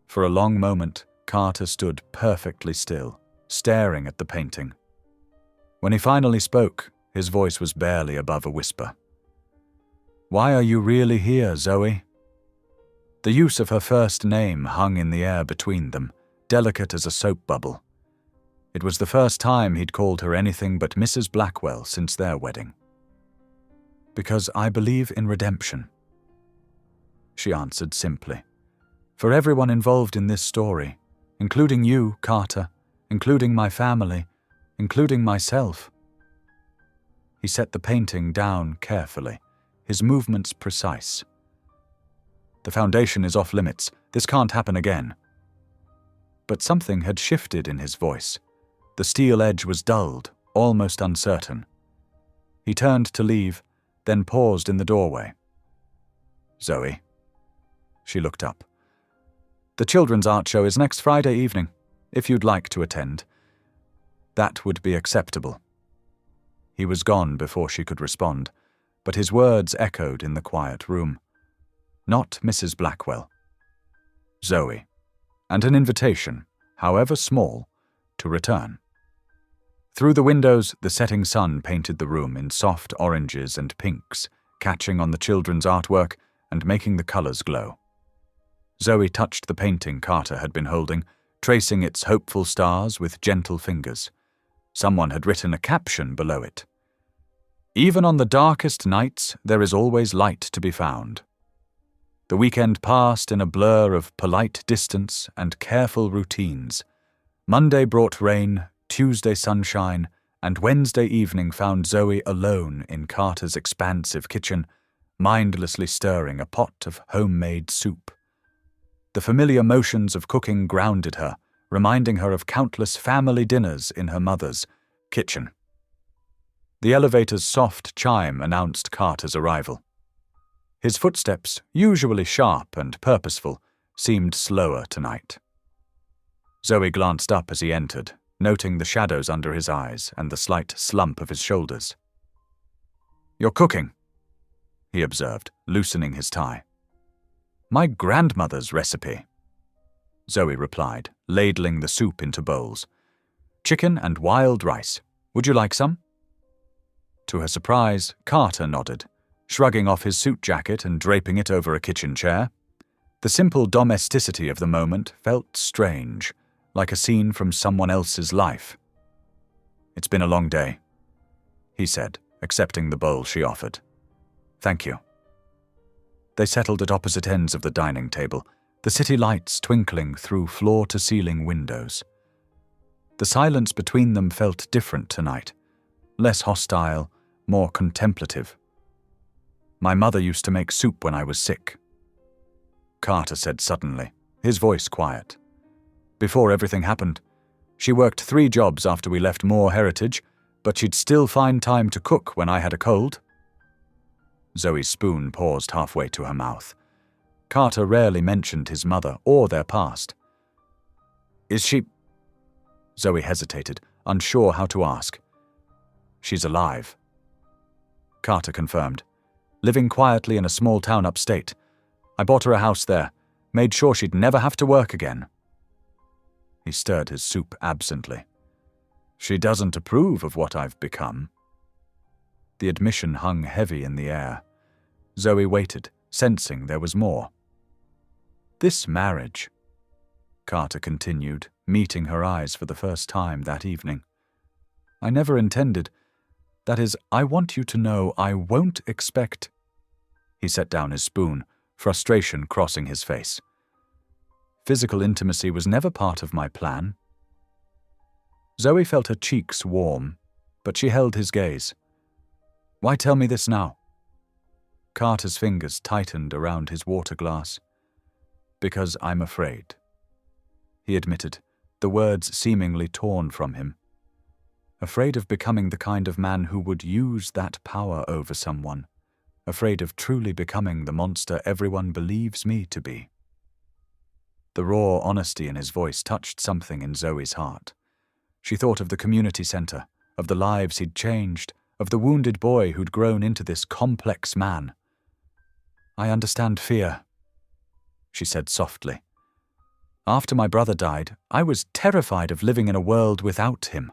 For a long moment, Carter stood perfectly still, staring at the painting. When he finally spoke, his voice was barely above a whisper. "Why are you really here, Zoe?" The use of her first name hung in the air between them, delicate as a soap bubble. It was the first time he'd called her anything but Mrs. Blackwell since their wedding. "Because I believe in redemption," she answered simply. "For everyone involved in this story, including you, Carter, including my family, including myself." He set the painting down carefully, his movements precise. "The foundation is off limits. This can't happen again." But something had shifted in his voice. The steel edge was dulled, almost uncertain. He turned to leave, then paused in the doorway. "Zoe." She looked up. "The children's art show is next Friday evening, if you'd like to attend. That would be acceptable." He was gone before she could respond, but his words echoed in the quiet room. Not Mrs. Blackwell. Zoe. And an invitation, however small, to return. Through the windows, the setting sun painted the room in soft oranges and pinks, catching on the children's artwork and making the colors glow. Zoe touched the painting Carter had been holding, tracing its hopeful stars with gentle fingers. Someone had written a caption below it. Even on the darkest nights, there is always light to be found. The weekend passed in a blur of polite distance and careful routines. Monday brought rain, Tuesday sunshine, and Wednesday evening found Zoe alone in Carter's expansive kitchen, mindlessly stirring a pot of homemade soup. The familiar motions of cooking grounded her, reminding her of countless family dinners in her mother's kitchen. The elevator's soft chime announced Carter's arrival. His footsteps, usually sharp and purposeful, seemed slower tonight. Zoe glanced up as he entered, noting the shadows under his eyes and the slight slump of his shoulders. "You're cooking," he observed, loosening his tie. "My grandmother's recipe," Zoe replied, ladling the soup into bowls. "Chicken and wild rice. Would you like some?" To her surprise, Carter nodded, shrugging off his suit jacket and draping it over a kitchen chair. The simple domesticity of the moment felt strange, like a scene from someone else's life. "It's been a long day," he said, accepting the bowl she offered. "Thank you." They settled at opposite ends of the dining table, the city lights twinkling through floor-to-ceiling windows. The silence between them felt different tonight, less hostile, more contemplative. "My mother used to make soup when I was sick," Carter said suddenly, his voice quiet. "Before everything happened, she worked 3 jobs after we left Moore Heritage, but she'd still find time to cook when I had a cold." Zoe's spoon paused halfway to her mouth. Carter rarely mentioned his mother or their past. "Is she—" Zoe hesitated, unsure how to ask. "She's alive," Carter confirmed. "Living quietly in a small town upstate. I bought her a house there, made sure she'd never have to work again." He stirred his soup absently. "She doesn't approve of what I've become." The admission hung heavy in the air. Zoe waited, sensing there was more. "This marriage," Carter continued, meeting her eyes for the first time that evening. "I never intended. That is, I want you to know I won't expect—" He set down his spoon, frustration crossing his face. "Physical intimacy was never part of my plan." Zoe felt her cheeks warm, but she held his gaze. "Why tell me this now?" Carter's fingers tightened around his water glass. "Because I'm afraid," he admitted, the words seemingly torn from him. "Afraid of becoming the kind of man who would use that power over someone. Afraid of truly becoming the monster everyone believes me to be." The raw honesty in his voice touched something in Zoe's heart. She thought of the community center, of the lives he'd changed, of the wounded boy who'd grown into this complex man. "I understand fear," she said softly. "After my brother died, I was terrified of living in a world without him.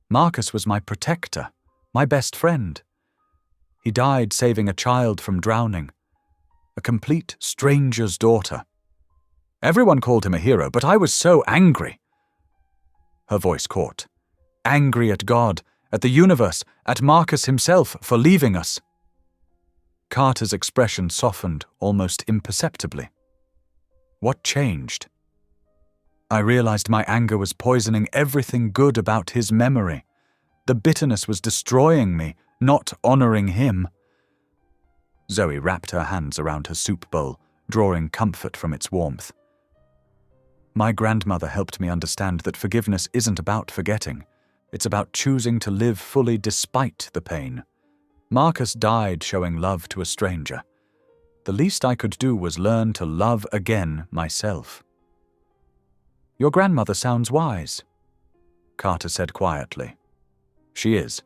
Marcus was my protector, my best friend. He died saving a child from drowning, a complete stranger's daughter. Everyone called him a hero, but I was so angry." Her voice caught. "Angry at God, at the universe, at Marcus himself for leaving us." Carter's expression softened almost imperceptibly. "What changed?" "I realized my anger was poisoning everything good about his memory. The bitterness was destroying me, not honoring him." Zoe wrapped her hands around her soup bowl, drawing comfort from its warmth. "My grandmother helped me understand that forgiveness isn't about forgetting. It's about choosing to live fully despite the pain. Marcus died showing love to a stranger. The least I could do was learn to love again myself." "Your grandmother sounds wise," Carter said quietly. "She is.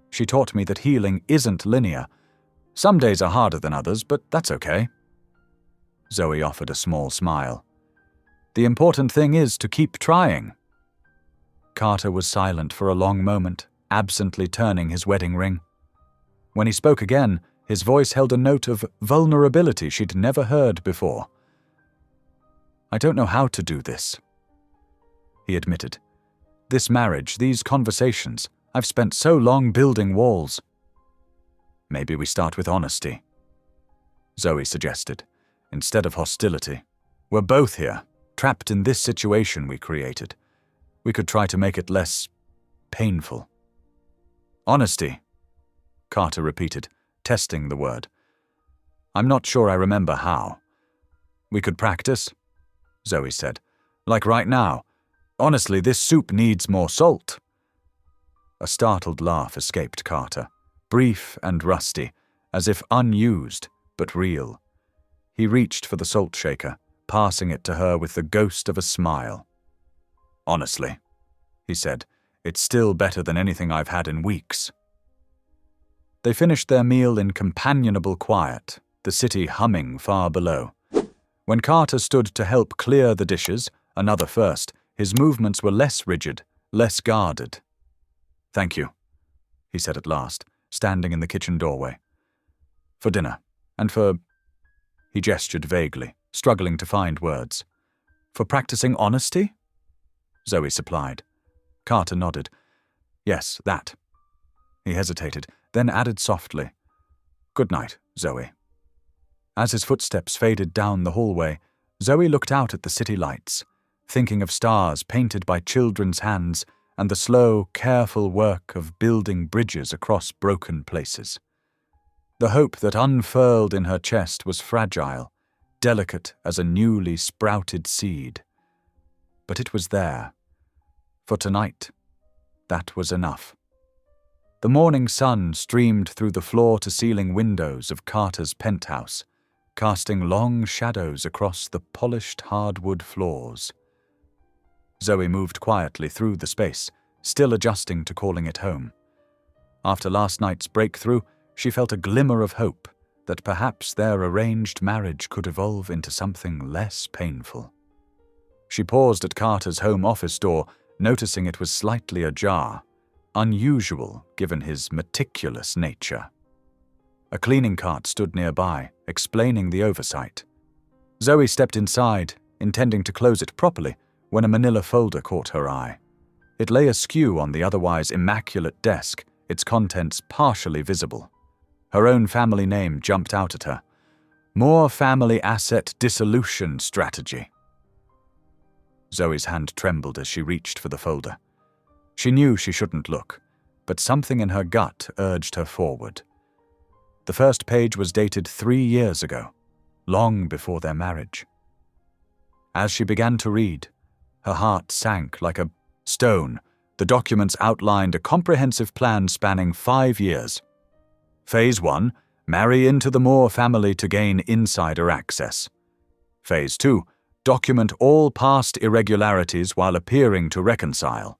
She taught me that healing isn't linear. Some days are harder than others, but that's okay." Zoe offered a small smile. "The important thing is to keep trying." Carter was silent for a long moment, absently turning his wedding ring. When he spoke again, his voice held a note of vulnerability she'd never heard before. "I don't know how to do this," he admitted. "This marriage, these conversations, I've spent so long building walls." Maybe we start with honesty, Zoe suggested, instead of hostility. We're both here, trapped in this situation we created. We could try to make it less painful. Honesty, Carter repeated, testing the word. I'm not sure I remember how. We could practice, Zoe said. Like right now. Honestly, this soup needs more salt. A startled laugh escaped Carter, brief and rusty, as if unused, but real. He reached for the salt shaker, passing it to her with the ghost of a smile. Honestly, he said, it's still better than anything I've had in weeks. They finished their meal in companionable quiet, the city humming far below. When Carter stood to help clear the dishes, another first, his movements were less rigid, less guarded. Thank you, he said at last, standing in the kitchen doorway. For dinner, and for... He gestured vaguely, struggling to find words. For practicing honesty? Zoe supplied. Carter nodded. Yes, that. He hesitated, then added softly. Good night, Zoe. As his footsteps faded down the hallway, Zoe looked out at the city lights, thinking of stars painted by children's hands and the slow, careful work of building bridges across broken places. The hope that unfurled in her chest was fragile, delicate as a newly sprouted seed. But it was there. For tonight, that was enough. The morning sun streamed through the floor-to-ceiling windows of Carter's penthouse, casting long shadows across the polished hardwood floors. Zoe moved quietly through the space, still adjusting to calling it home. After last night's breakthrough, she felt a glimmer of hope that perhaps their arranged marriage could evolve into something less painful. She paused at Carter's home office door, noticing it was slightly ajar, unusual given his meticulous nature. A cleaning cart stood nearby, explaining the oversight. Zoe stepped inside, intending to close it properly, when a manila folder caught her eye. It lay askew on the otherwise immaculate desk, its contents partially visible. Her own family name jumped out at her. More family asset dissolution strategy. Zoe's hand trembled as she reached for the folder. She knew she shouldn't look, but something in her gut urged her forward. The first page was dated 3 years ago, long before their marriage. As she began to read, her heart sank like a stone. The documents outlined a comprehensive plan spanning 5 years. Phase 1, marry into the Moore family to gain insider access. Phase 2, document all past irregularities while appearing to reconcile.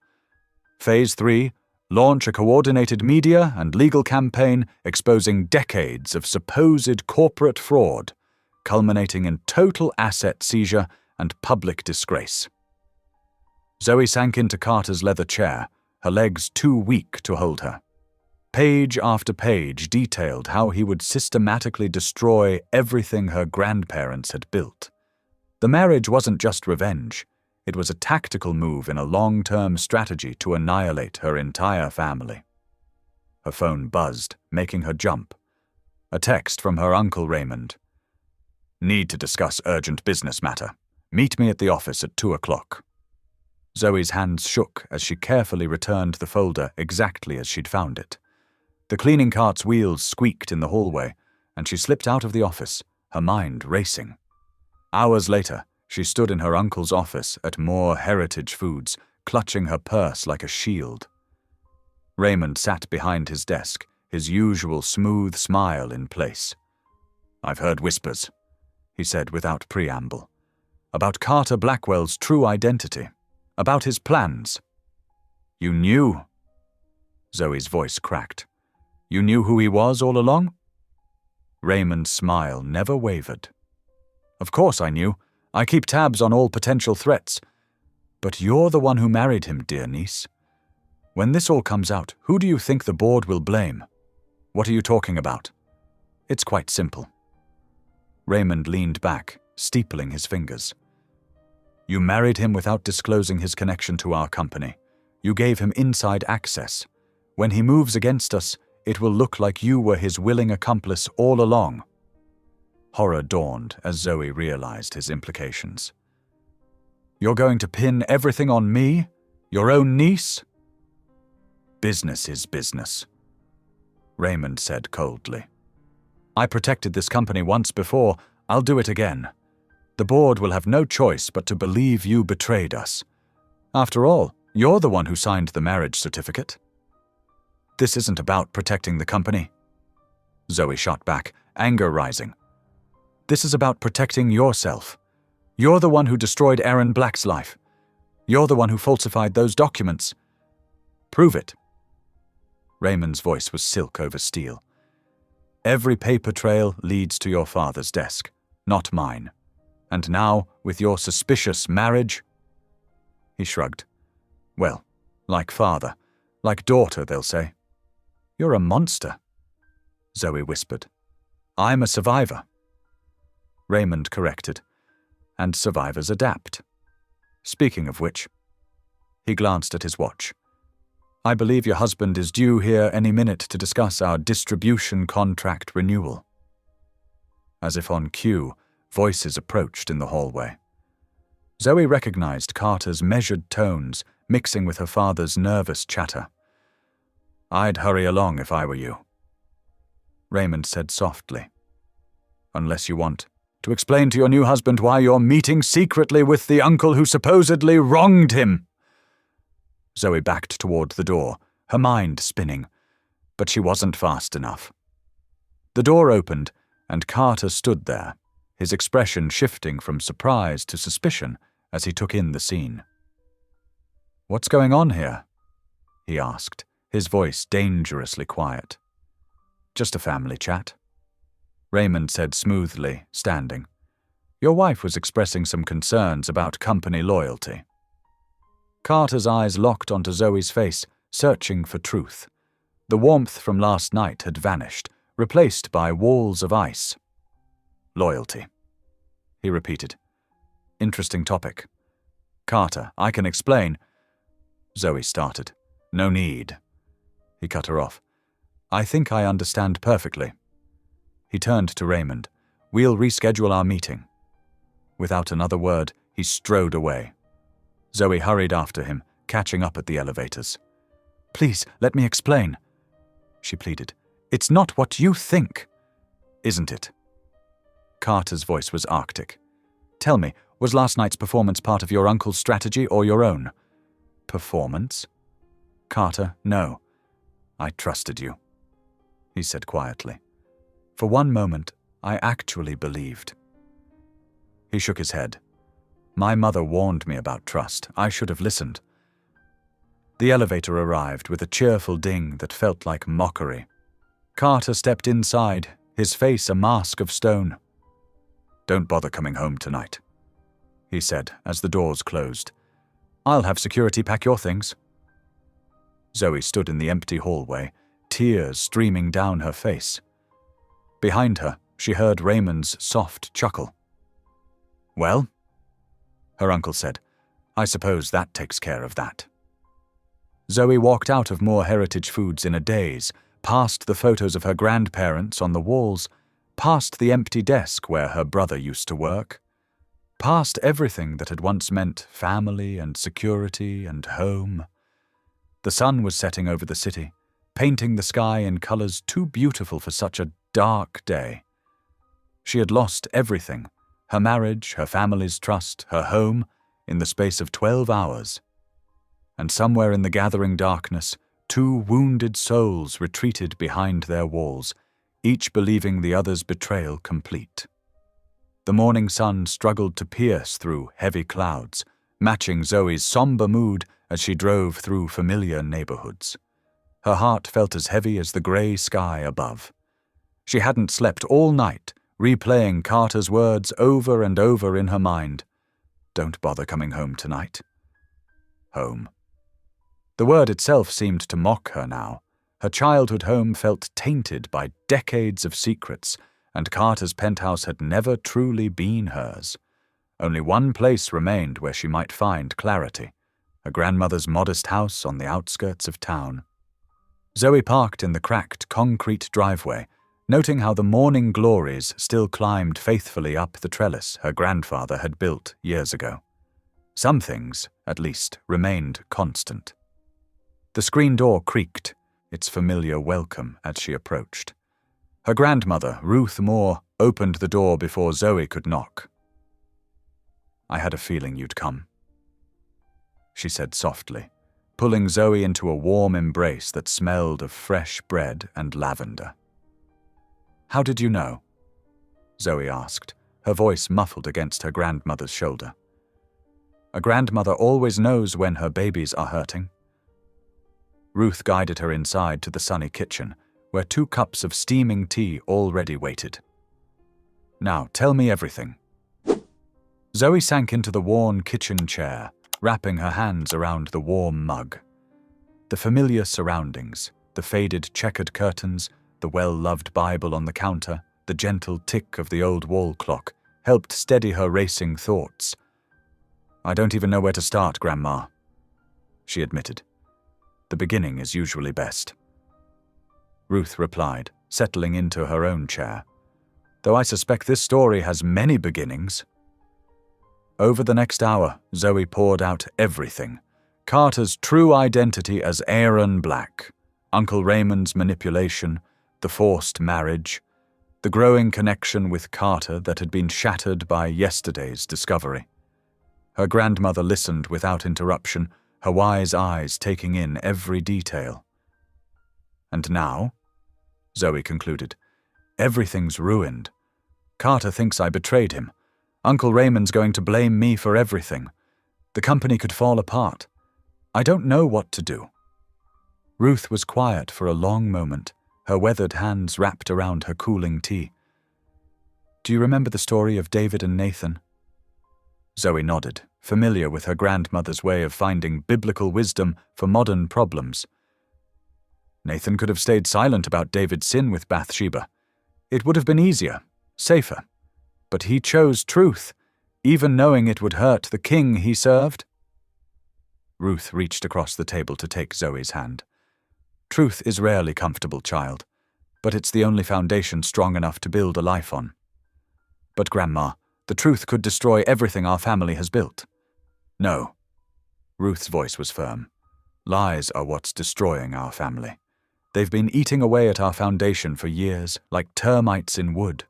Phase 3, launch a coordinated media and legal campaign exposing decades of supposed corporate fraud, culminating in total asset seizure and public disgrace. Zoe sank into Carter's leather chair, her legs too weak to hold her. Page after page detailed how he would systematically destroy everything her grandparents had built. The marriage wasn't just revenge. It was a tactical move in a long-term strategy to annihilate her entire family. Her phone buzzed, making her jump. A text from her uncle Raymond. Need to discuss urgent business matter. Meet me at the office at 2 o'clock. Zoe's hands shook as she carefully returned the folder exactly as she'd found it. The cleaning cart's wheels squeaked in the hallway, and she slipped out of the office, her mind racing. Hours later, she stood in her uncle's office at Moore Heritage Foods, clutching her purse like a shield. Raymond sat behind his desk, his usual smooth smile in place. I've heard whispers, he said without preamble, about Carter Blackwell's true identity, about his plans. You knew? Zoe's voice cracked. You knew who he was all along? Raymond's smile never wavered. Of course I knew. I keep tabs on all potential threats. But you're the one who married him, dear niece. When this all comes out, who do you think the board will blame? What are you talking about? It's quite simple. Raymond leaned back, steepling his fingers. You married him without disclosing his connection to our company. You gave him inside access. When he moves against us, it will look like you were his willing accomplice all along. Horror dawned as Zoe realized his implications. You're going to pin everything on me? Your own niece? Business is business, Raymond said coldly. I protected this company once before. I'll do it again. The board will have no choice but to believe you betrayed us. After all, you're the one who signed the marriage certificate. This isn't about protecting the company. Zoe shot back, anger rising. This is about protecting yourself. You're the one who destroyed Aaron Black's life. You're the one who falsified those documents. Prove it. Raymond's voice was silk over steel. Every paper trail leads to your father's desk, not mine. And now, with your suspicious marriage... He shrugged. Well, like father, like daughter, they'll say. You're a monster, Zoe whispered. I'm a survivor. Raymond corrected. And survivors adapt. Speaking of which, he glanced at his watch. I believe your husband is due here any minute to discuss our distribution contract renewal. As if on cue, voices approached in the hallway. Zoe recognized Carter's measured tones mixing with her father's nervous chatter. I'd hurry along if I were you, Raymond said softly. Unless you want to explain to your new husband why you're meeting secretly with the uncle who supposedly wronged him. Zoe backed toward the door, her mind spinning, but she wasn't fast enough. The door opened, and Carter stood there, his expression shifting from surprise to suspicion as he took in the scene. What's going on here? He asked, his voice dangerously quiet. Just a family chat, Raymond said smoothly, standing. Your wife was expressing some concerns about company loyalty. Carter's eyes locked onto Zoe's face, searching for truth. The warmth from last night had vanished, replaced by walls of ice. Loyalty, he repeated. Interesting topic. Carter, I can explain. Zoe started. No need. He cut her off. I think I understand perfectly. He turned to Raymond. We'll reschedule our meeting. Without another word, he strode away. Zoe hurried after him, catching up at the elevators. Please, let me explain, she pleaded. It's not what you think. Isn't it? Carter's voice was arctic. Tell me, was last night's performance part of your uncle's strategy or your own? Performance? Carter, no. I trusted you, he said quietly. For one moment, I actually believed. He shook his head. My mother warned me about trust. I should have listened. The elevator arrived with a cheerful ding that felt like mockery. Carter stepped inside, his face a mask of stone. Don't bother coming home tonight, he said as the doors closed. I'll have security pack your things. Zoe stood in the empty hallway, tears streaming down her face. Behind her, she heard Raymond's soft chuckle. Well? Her uncle said. I suppose that takes care of that. Zoe walked out of Moore Heritage Foods in a daze, past the photos of her grandparents on the walls, past the empty desk where her brother used to work, past everything that had once meant family and security and home. The sun was setting over the city, painting the sky in colors too beautiful for such a dark day. She had lost everything, her marriage, her family's trust, her home, in the space of 12 hours. And somewhere in the gathering darkness, two wounded souls retreated behind their walls, each believing the other's betrayal complete. The morning sun struggled to pierce through heavy clouds, matching Zoe's somber mood as she drove through familiar neighborhoods. Her heart felt as heavy as the gray sky above. She hadn't slept all night, replaying Carter's words over and over in her mind. Don't bother coming home tonight. Home. The word itself seemed to mock her now. Her childhood home felt tainted by decades of secrets, and Carter's penthouse had never truly been hers. Only one place remained where she might find clarity, her grandmother's modest house on the outskirts of town. Zoe parked in the cracked concrete driveway, noting how the morning glories still climbed faithfully up the trellis her grandfather had built years ago. Some things, at least, remained constant. The screen door creaked, its familiar welcome as she approached. Her grandmother, Ruth Moore, opened the door before Zoe could knock. "I had a feeling you'd come," she said softly, pulling Zoe into a warm embrace that smelled of fresh bread and lavender. "How did you know?" Zoe asked, her voice muffled against her grandmother's shoulder. "A grandmother always knows when her babies are hurting." Ruth guided her inside to the sunny kitchen, where 2 cups of steaming tea already waited. "Now, tell me everything." Zoe sank into the worn kitchen chair, wrapping her hands around the warm mug. The familiar surroundings, the faded checkered curtains, the well-loved Bible on the counter, the gentle tick of the old wall clock, helped steady her racing thoughts. "I don't even know where to start, Grandma," she admitted. "The beginning is usually best." Ruth replied, settling into her own chair. "Though I suspect this story has many beginnings." Over the next hour, Zoe poured out everything. Carter's true identity as Aaron Black, Uncle Raymond's manipulation, the forced marriage, the growing connection with Carter that had been shattered by yesterday's discovery. Her grandmother listened without interruption, her wise eyes taking in every detail. "And now," Zoe concluded, "everything's ruined. Carter thinks I betrayed him. Uncle Raymond's going to blame me for everything. The company could fall apart. I don't know what to do." Ruth was quiet for a long moment, her weathered hands wrapped around her cooling tea. "Do you remember the story of David and Nathan?" Zoe nodded, familiar with her grandmother's way of finding biblical wisdom for modern problems. "Nathan could have stayed silent about David's sin with Bathsheba. It would have been easier, safer. But he chose truth, even knowing it would hurt the king he served." Ruth reached across the table to take Zoe's hand. "Truth is rarely comfortable, child, but it's the only foundation strong enough to build a life on." "But, Grandma, the truth could destroy everything our family has built." "No." Ruth's voice was firm. "Lies are what's destroying our family. They've been eating away at our foundation for years, like termites in wood.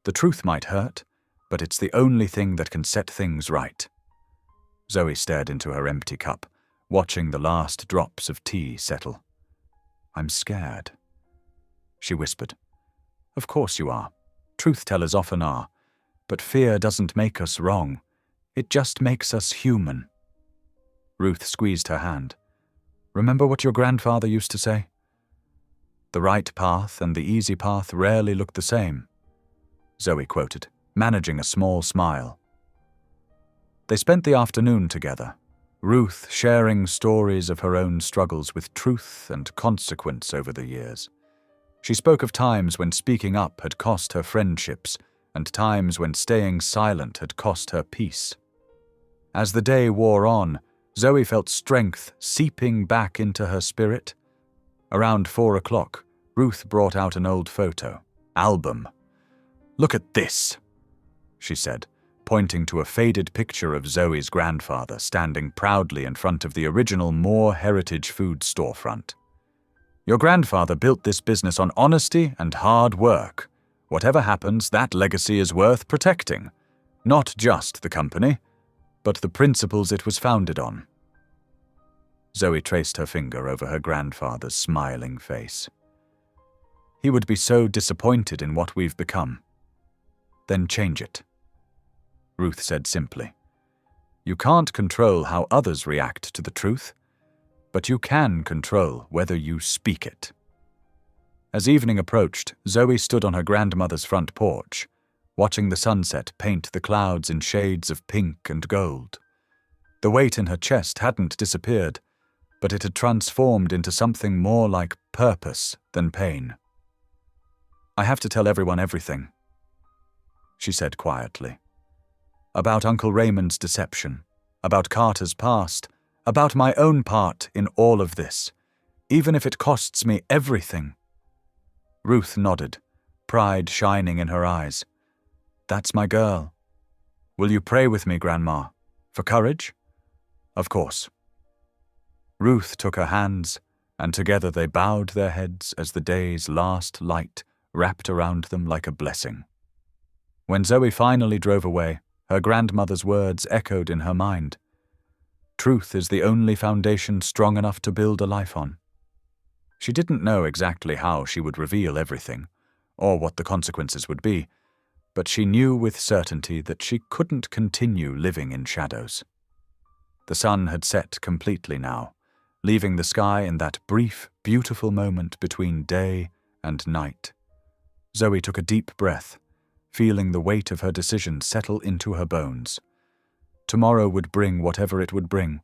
The truth might hurt, but it's the only thing that can set things right." Zoe stared into her empty cup, watching the last drops of tea settle. "I'm scared," she whispered. "Of course you are. Truth-tellers often are. But fear doesn't make us wrong. It just makes us human." Ruth squeezed her hand. "Remember what your grandfather used to say? The right path and the easy path rarely look the same," Zoe quoted, managing a small smile. They spent the afternoon together, Ruth sharing stories of her own struggles with truth and consequence over the years. She spoke of times when speaking up had cost her friendships, and times when staying silent had cost her peace. As the day wore on, Zoe felt strength seeping back into her spirit. Around 4 o'clock, Ruth brought out an old album. "Look at this," she said, pointing to a faded picture of Zoe's grandfather standing proudly in front of the original Moore Heritage Food storefront. "Your grandfather built this business on honesty and hard work. Whatever happens, that legacy is worth protecting. Not just the company, but the principles it was founded on." Zoe traced her finger over her grandfather's smiling face. "He would be so disappointed in what we've become." "Then change it," Ruth said simply. "You can't control how others react to the truth, but you can control whether you speak it." As evening approached, Zoe stood on her grandmother's front porch, watching the sunset paint the clouds in shades of pink and gold. The weight in her chest hadn't disappeared, but it had transformed into something more like purpose than pain. "I have to tell everyone everything," she said quietly. "About Uncle Raymond's deception, about Carter's past, about my own part in all of this. even if it costs me everything." Ruth nodded, pride shining in her eyes. "That's my girl. Will you pray with me, Grandma? For courage?" "Of course." Ruth took her hands, and together they bowed their heads as the day's last light wrapped around them like a blessing. When Zoe finally drove away, her grandmother's words echoed in her mind. Truth is the only foundation strong enough to build a life on. She didn't know exactly how she would reveal everything, or what the consequences would be, but she knew with certainty that she couldn't continue living in shadows. The sun had set completely now, leaving the sky in that brief, beautiful moment between day and night. Zoe took a deep breath, feeling the weight of her decision settle into her bones. Tomorrow would bring whatever it would bring,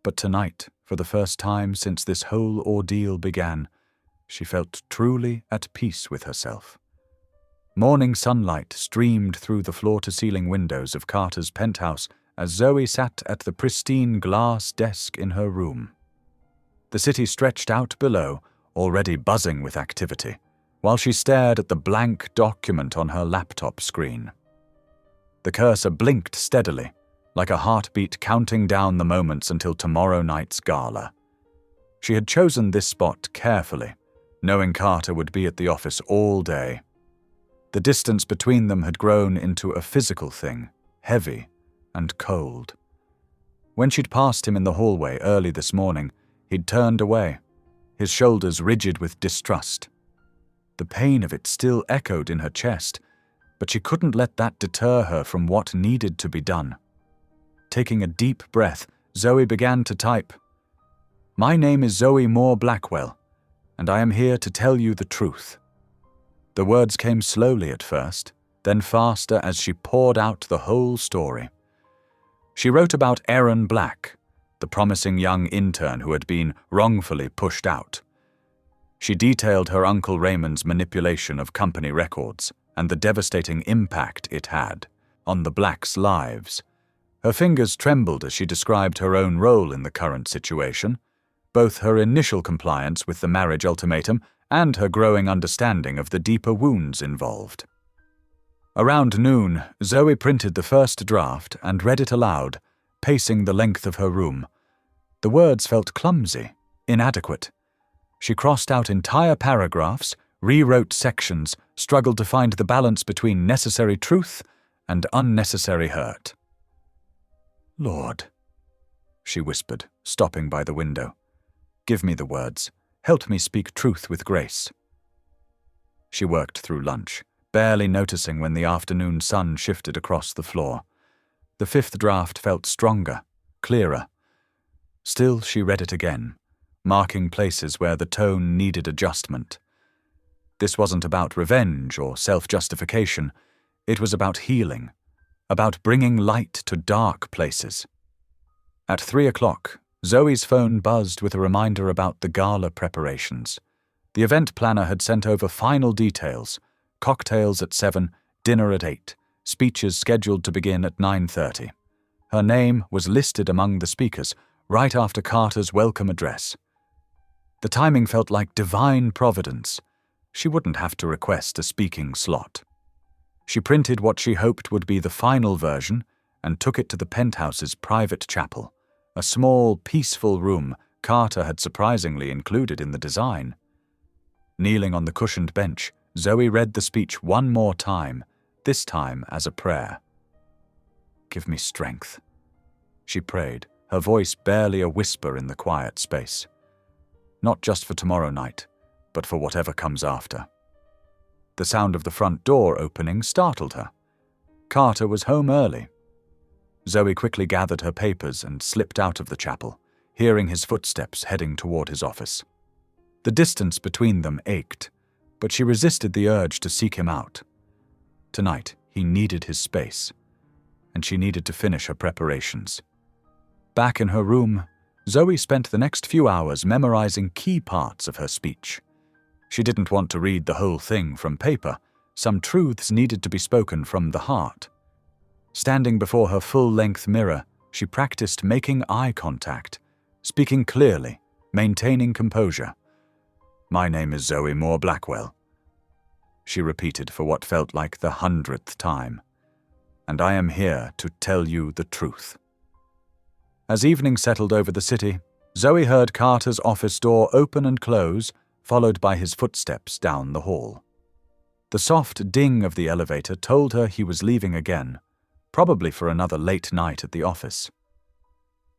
but tonight, for the first time since this whole ordeal began, she felt truly at peace with herself. Morning sunlight streamed through the floor-to-ceiling windows of Carter's penthouse as Zoe sat at the pristine glass desk in her room. The city stretched out below, already buzzing with activity, while she stared at the blank document on her laptop screen. The cursor blinked steadily, like a heartbeat counting down the moments until tomorrow night's gala. She had chosen this spot carefully, knowing Carter would be at the office all day. The distance between them had grown into a physical thing, heavy and cold. When she'd passed him in the hallway early this morning, he'd turned away, his shoulders rigid with distrust. The pain of it still echoed in her chest, but she couldn't let that deter her from what needed to be done. Taking a deep breath, Zoe began to type. "My name is Zoe Moore Blackwell, and I am here to tell you the truth." The words came slowly at first, then faster as she poured out the whole story. She wrote about Aaron Black, the promising young intern who had been wrongfully pushed out. She detailed her Uncle Raymond's manipulation of company records and the devastating impact it had on the Blacks' lives. Her fingers trembled as she described her own role in the current situation, both her initial compliance with the marriage ultimatum and her growing understanding of the deeper wounds involved. Around noon, Zoe printed the first draft and read it aloud, pacing the length of her room. The words felt clumsy, inadequate. She crossed out entire paragraphs, rewrote sections, struggled to find the balance between necessary truth and unnecessary hurt. "Lord," she whispered, stopping by the window. "Give me the words. Help me speak truth with grace." She worked through lunch, barely noticing when the afternoon sun shifted across the floor. The fifth draft felt stronger, clearer. Still, she read it again, marking places where the tone needed adjustment. This wasn't about revenge or self-justification. It was about healing, about bringing light to dark places. At 3:00, Zoe's phone buzzed with a reminder about the gala preparations. The event planner had sent over final details: cocktails at 7, dinner at 8, speeches scheduled to begin at 9:30. Her name was listed among the speakers, right after Carter's welcome address. The timing felt like divine providence. She wouldn't have to request a speaking slot. She printed what she hoped would be the final version and took it to the penthouse's private chapel, a small, peaceful room Carter had surprisingly included in the design. Kneeling on the cushioned bench, Zoe read the speech one more time, this time as a prayer. "Give me strength," she prayed, her voice barely a whisper in the quiet space. Not just for tomorrow night, but for whatever comes after. The sound of the front door opening startled her. Carter was home early. Zoe quickly gathered her papers and slipped out of the chapel, hearing his footsteps heading toward his office. The distance between them ached, but she resisted the urge to seek him out. Tonight, he needed his space, and she needed to finish her preparations. Back in her room, Zoe spent the next few hours memorizing key parts of her speech. She didn't want to read the whole thing from paper. Some truths needed to be spoken from the heart. Standing before her full-length mirror, she practiced making eye contact, speaking clearly, maintaining composure. My name is Zoe Moore Blackwell, she repeated for what felt like the 100th time, and I am here to tell you the truth. As evening settled over the city, Zoe heard Carter's office door open and close, followed by his footsteps down the hall. The soft ding of the elevator told her he was leaving again, probably for another late night at the office.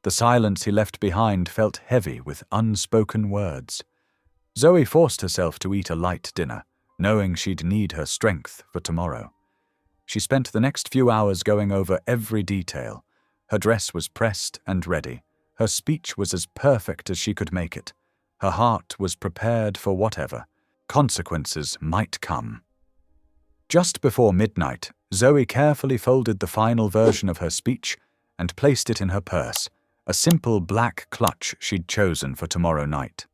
The silence he left behind felt heavy with unspoken words. Zoe forced herself to eat a light dinner, knowing she'd need her strength for tomorrow. She spent the next few hours going over every detail. Her dress was pressed and ready. Her speech was as perfect as she could make it. Her heart was prepared for whatever consequences might come. Just before midnight, Zoe carefully folded the final version of her speech and placed it in her purse, a simple black clutch she'd chosen for tomorrow night.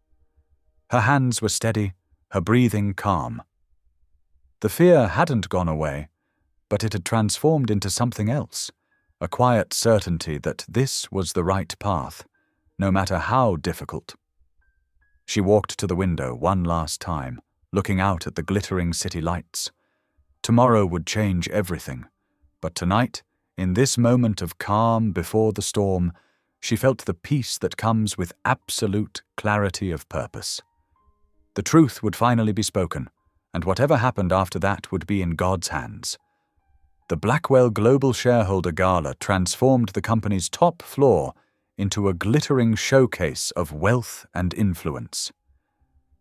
Her hands were steady, her breathing calm. The fear hadn't gone away, but it had transformed into something else, a quiet certainty that this was the right path, no matter how difficult. She walked to the window one last time, looking out at the glittering city lights. Tomorrow would change everything, but tonight, in this moment of calm before the storm, she felt the peace that comes with absolute clarity of purpose. The truth would finally be spoken, and whatever happened after that would be in God's hands. The Blackwell Global Shareholder Gala transformed the company's top floor into a glittering showcase of wealth and influence.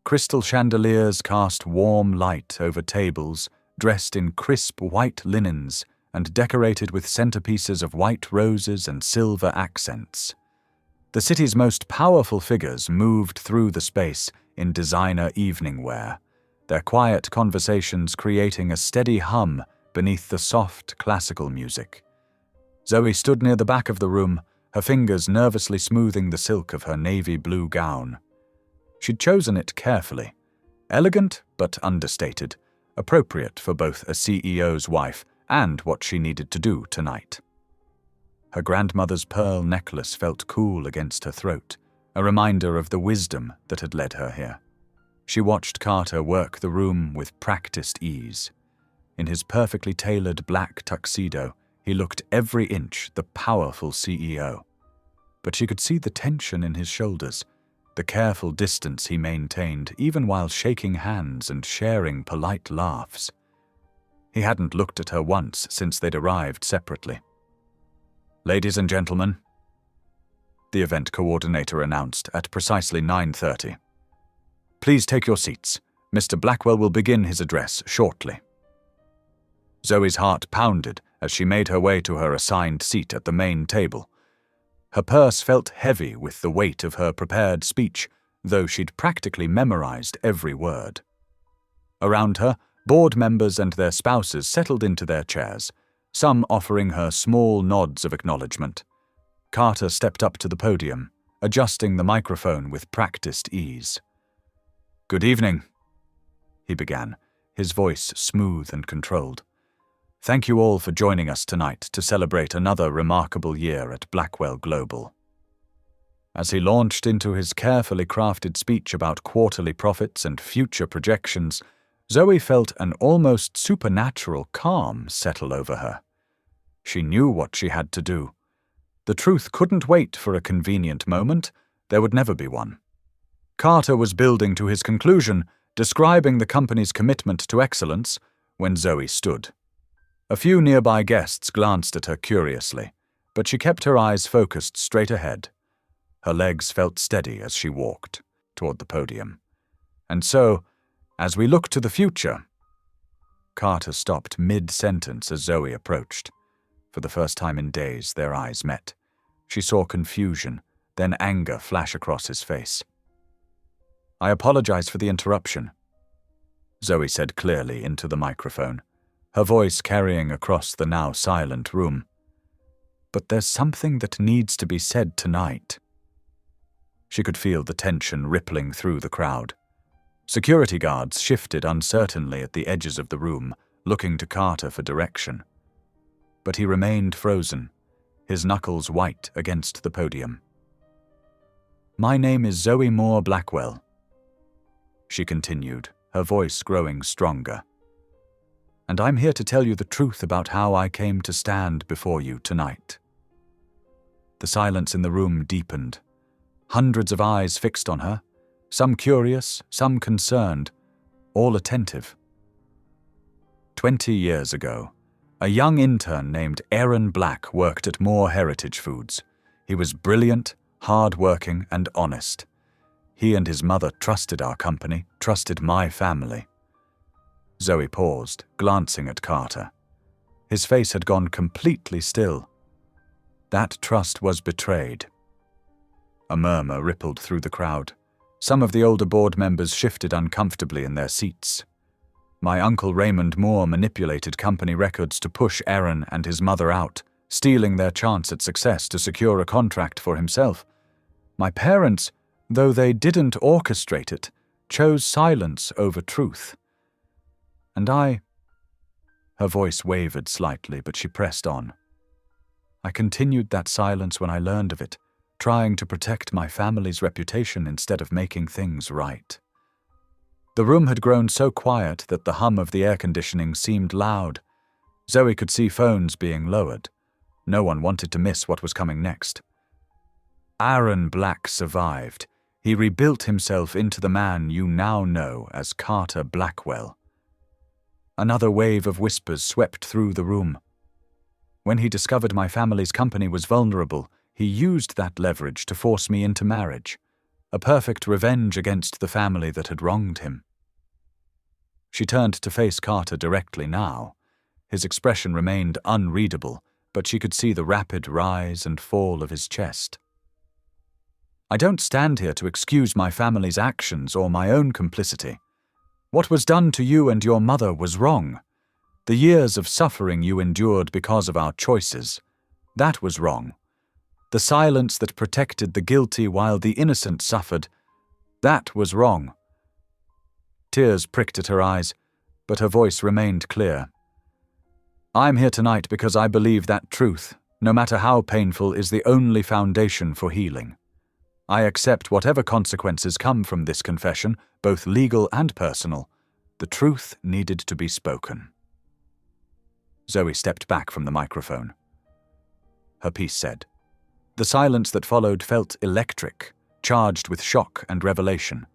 Crystal chandeliers cast warm light over tables dressed in crisp white linens and decorated with centerpieces of white roses and silver accents. The city's most powerful figures moved through the space in designer evening wear, their quiet conversations creating a steady hum beneath the soft classical music. Zoe stood near the back of the room, her fingers nervously smoothing the silk of her navy blue gown. She'd chosen it carefully, elegant but understated, appropriate for both a CEO's wife and what she needed to do tonight. Her grandmother's pearl necklace felt cool against her throat, a reminder of the wisdom that had led her here. She watched Carter work the room with practiced ease. In his perfectly tailored black tuxedo, he looked every inch the powerful CEO. But she could see the tension in his shoulders, the careful distance he maintained even while shaking hands and sharing polite laughs. He hadn't looked at her once since they'd arrived separately. "Ladies and gentlemen," the event coordinator announced at precisely 9:30. "Please take your seats. Mr. Blackwell will begin his address shortly." Zoe's heart pounded as she made her way to her assigned seat at the main table. Her purse felt heavy with the weight of her prepared speech, though she'd practically memorized every word. Around her, board members and their spouses settled into their chairs, some offering her small nods of acknowledgement. Carter stepped up to the podium, adjusting the microphone with practiced ease. "Good evening," he began, his voice smooth and controlled. "Thank you all for joining us tonight to celebrate another remarkable year at Blackwell Global." As he launched into his carefully crafted speech about quarterly profits and future projections, Zoe felt an almost supernatural calm settle over her. She knew what she had to do. The truth couldn't wait for a convenient moment. There would never be one. Carter was building to his conclusion, describing the company's commitment to excellence, when Zoe stood. A few nearby guests glanced at her curiously, but she kept her eyes focused straight ahead. Her legs felt steady as she walked toward the podium. "And so, as we look to the future—" Carter stopped mid-sentence as Zoe approached. For the first time in days, their eyes met. She saw confusion, then anger flash across his face. "I apologize for the interruption," Zoe said clearly into the microphone, her voice carrying across the now silent room. "But there's something that needs to be said tonight." She could feel the tension rippling through the crowd. Security guards shifted uncertainly at the edges of the room, looking to Carter for direction. But he remained frozen, his knuckles white against the podium. "My name is Zoe Moore Blackwell," she continued, her voice growing stronger. "And I'm here to tell you the truth about how I came to stand before you tonight." The silence in the room deepened. Hundreds of eyes fixed on her, some curious, some concerned, all attentive. 20 years ago, a young intern named Aaron Black worked at Moore Heritage Foods. He was brilliant, hard-working, and honest. He and his mother trusted our company, trusted my family. Zoe paused, glancing at Carter. His face had gone completely still. That trust was betrayed. A murmur rippled through the crowd. Some of the older board members shifted uncomfortably in their seats. My Uncle Raymond Moore manipulated company records to push Aaron and his mother out, stealing their chance at success to secure a contract for himself. My parents, though they didn't orchestrate it, chose silence over truth. And I— Her voice wavered slightly, but she pressed on. I continued that silence when I learned of it, trying to protect my family's reputation instead of making things right. The room had grown so quiet that the hum of the air conditioning seemed loud. Zoe could see phones being lowered. No one wanted to miss what was coming next. Aaron Black survived. He rebuilt himself into the man you now know as Carter Blackwell. Another wave of whispers swept through the room. When he discovered my family's company was vulnerable, he used that leverage to force me into marriage, a perfect revenge against the family that had wronged him. She turned to face Carter directly now. His expression remained unreadable, but she could see the rapid rise and fall of his chest. I don't stand here to excuse my family's actions or my own complicity. What was done to you and your mother was wrong. The years of suffering you endured because of our choices, that was wrong. The silence that protected the guilty while the innocent suffered, that was wrong. Tears pricked at her eyes, but her voice remained clear. I'm here tonight because I believe that truth, no matter how painful, is the only foundation for healing. I accept whatever consequences come from this confession, both legal and personal. The truth needed to be spoken. Zoe stepped back from the microphone. Her piece said. The silence that followed felt electric, charged with shock and revelation.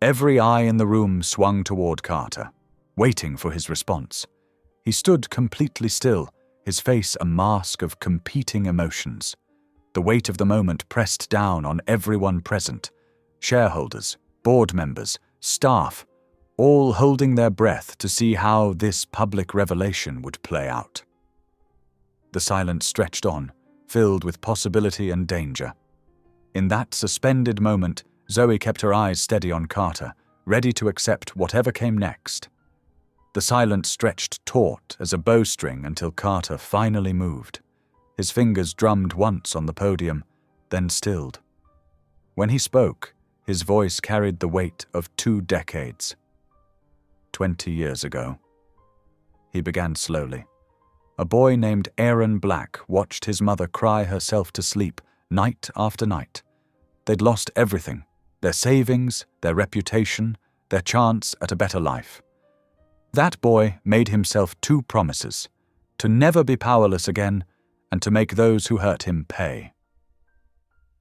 Every eye in the room swung toward Carter, waiting for his response. He stood completely still, his face a mask of competing emotions. The weight of the moment pressed down on everyone present, shareholders, board members, staff, all holding their breath to see how this public revelation would play out. The silence stretched on, filled with possibility and danger. In that suspended moment, Zoe kept her eyes steady on Carter, ready to accept whatever came next. The silence stretched taut as a bowstring until Carter finally moved. His fingers drummed once on the podium, then stilled. When he spoke, his voice carried the weight of 2 decades. 20 years ago. He began slowly. A boy named Aaron Black watched his mother cry herself to sleep night after night. They'd lost everything, their savings, their reputation, their chance at a better life. That boy made himself 2 promises, to never be powerless again and to make those who hurt him pay.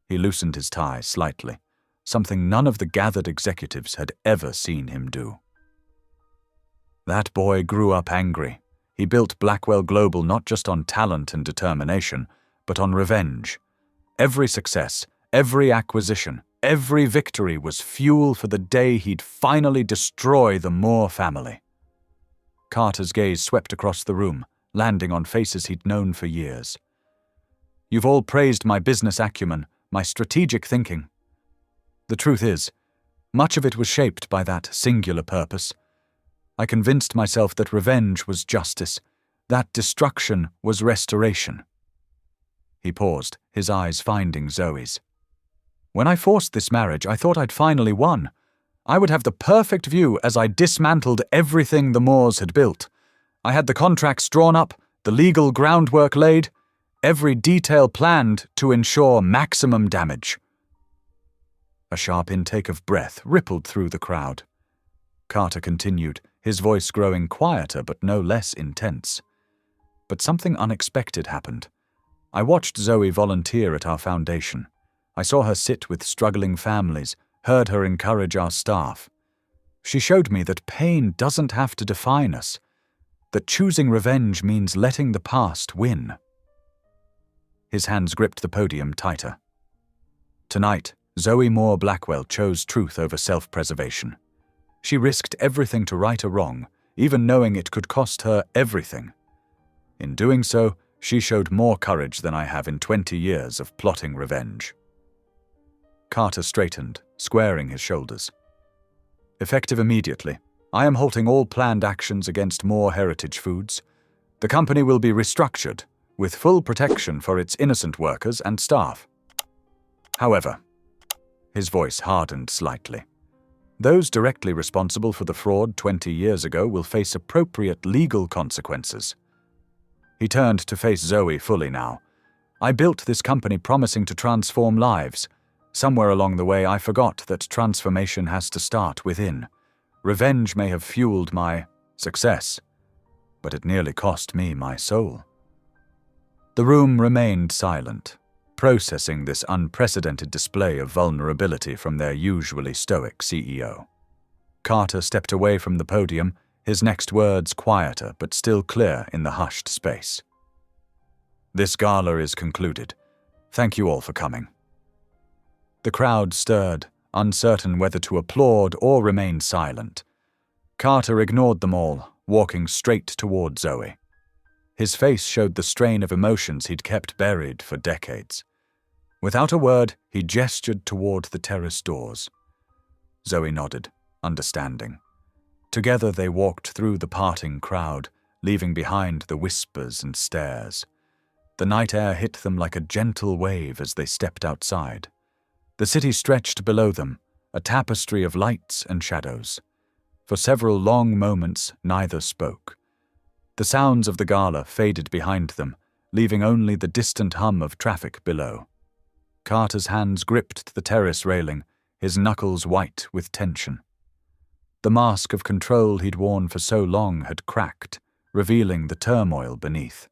He loosened his tie slightly, something none of the gathered executives had ever seen him do. That boy grew up angry. He built Blackwell Global not just on talent and determination, but on revenge. Every success, every acquisition, every victory was fuel for the day he'd finally destroy the Moore family. Carter's gaze swept across the room, landing on faces he'd known for years. You've all praised my business acumen, my strategic thinking. The truth is, much of it was shaped by that singular purpose. I convinced myself that revenge was justice, that destruction was restoration. He paused, his eyes finding Zoe's. When I forced this marriage, I thought I'd finally won. I would have the perfect view as I dismantled everything the Moores had built. I had the contracts drawn up, the legal groundwork laid, every detail planned to ensure maximum damage. A sharp intake of breath rippled through the crowd. Carter continued, his voice growing quieter but no less intense. But something unexpected happened. I watched Zoe volunteer at our foundation. I saw her sit with struggling families, heard her encourage our staff. She showed me that pain doesn't have to define us, that choosing revenge means letting the past win. His hands gripped the podium tighter. Tonight, Zoe Moore Blackwell chose truth over self-preservation. She risked everything to right a wrong, even knowing it could cost her everything. In doing so, she showed more courage than I have in 20 years of plotting revenge. Carter straightened, squaring his shoulders. Effective immediately, I am halting all planned actions against Moore Heritage Foods. The company will be restructured, with full protection for its innocent workers and staff. However, his voice hardened slightly. Those directly responsible for the fraud 20 years ago will face appropriate legal consequences. He turned to face Zoe fully now. I built this company promising to transform lives. Somewhere along the way, I forgot that transformation has to start within. Revenge may have fueled my success, but it nearly cost me my soul. The room remained silent, processing this unprecedented display of vulnerability from their usually stoic CEO. Carter stepped away from the podium, his next words quieter but still clear in the hushed space. This gala is concluded. Thank you all for coming. The crowd stirred, uncertain whether to applaud or remain silent. Carter ignored them all, walking straight toward Zoe. His face showed the strain of emotions he'd kept buried for decades. Without a word, he gestured toward the terrace doors. Zoe nodded, understanding. Together they walked through the parting crowd, leaving behind the whispers and stares. The night air hit them like a gentle wave as they stepped outside. The city stretched below them, a tapestry of lights and shadows. For several long moments, neither spoke. The sounds of the gala faded behind them, leaving only the distant hum of traffic below. Carter's hands gripped the terrace railing, his knuckles white with tension. The mask of control he'd worn for so long had cracked, revealing the turmoil beneath.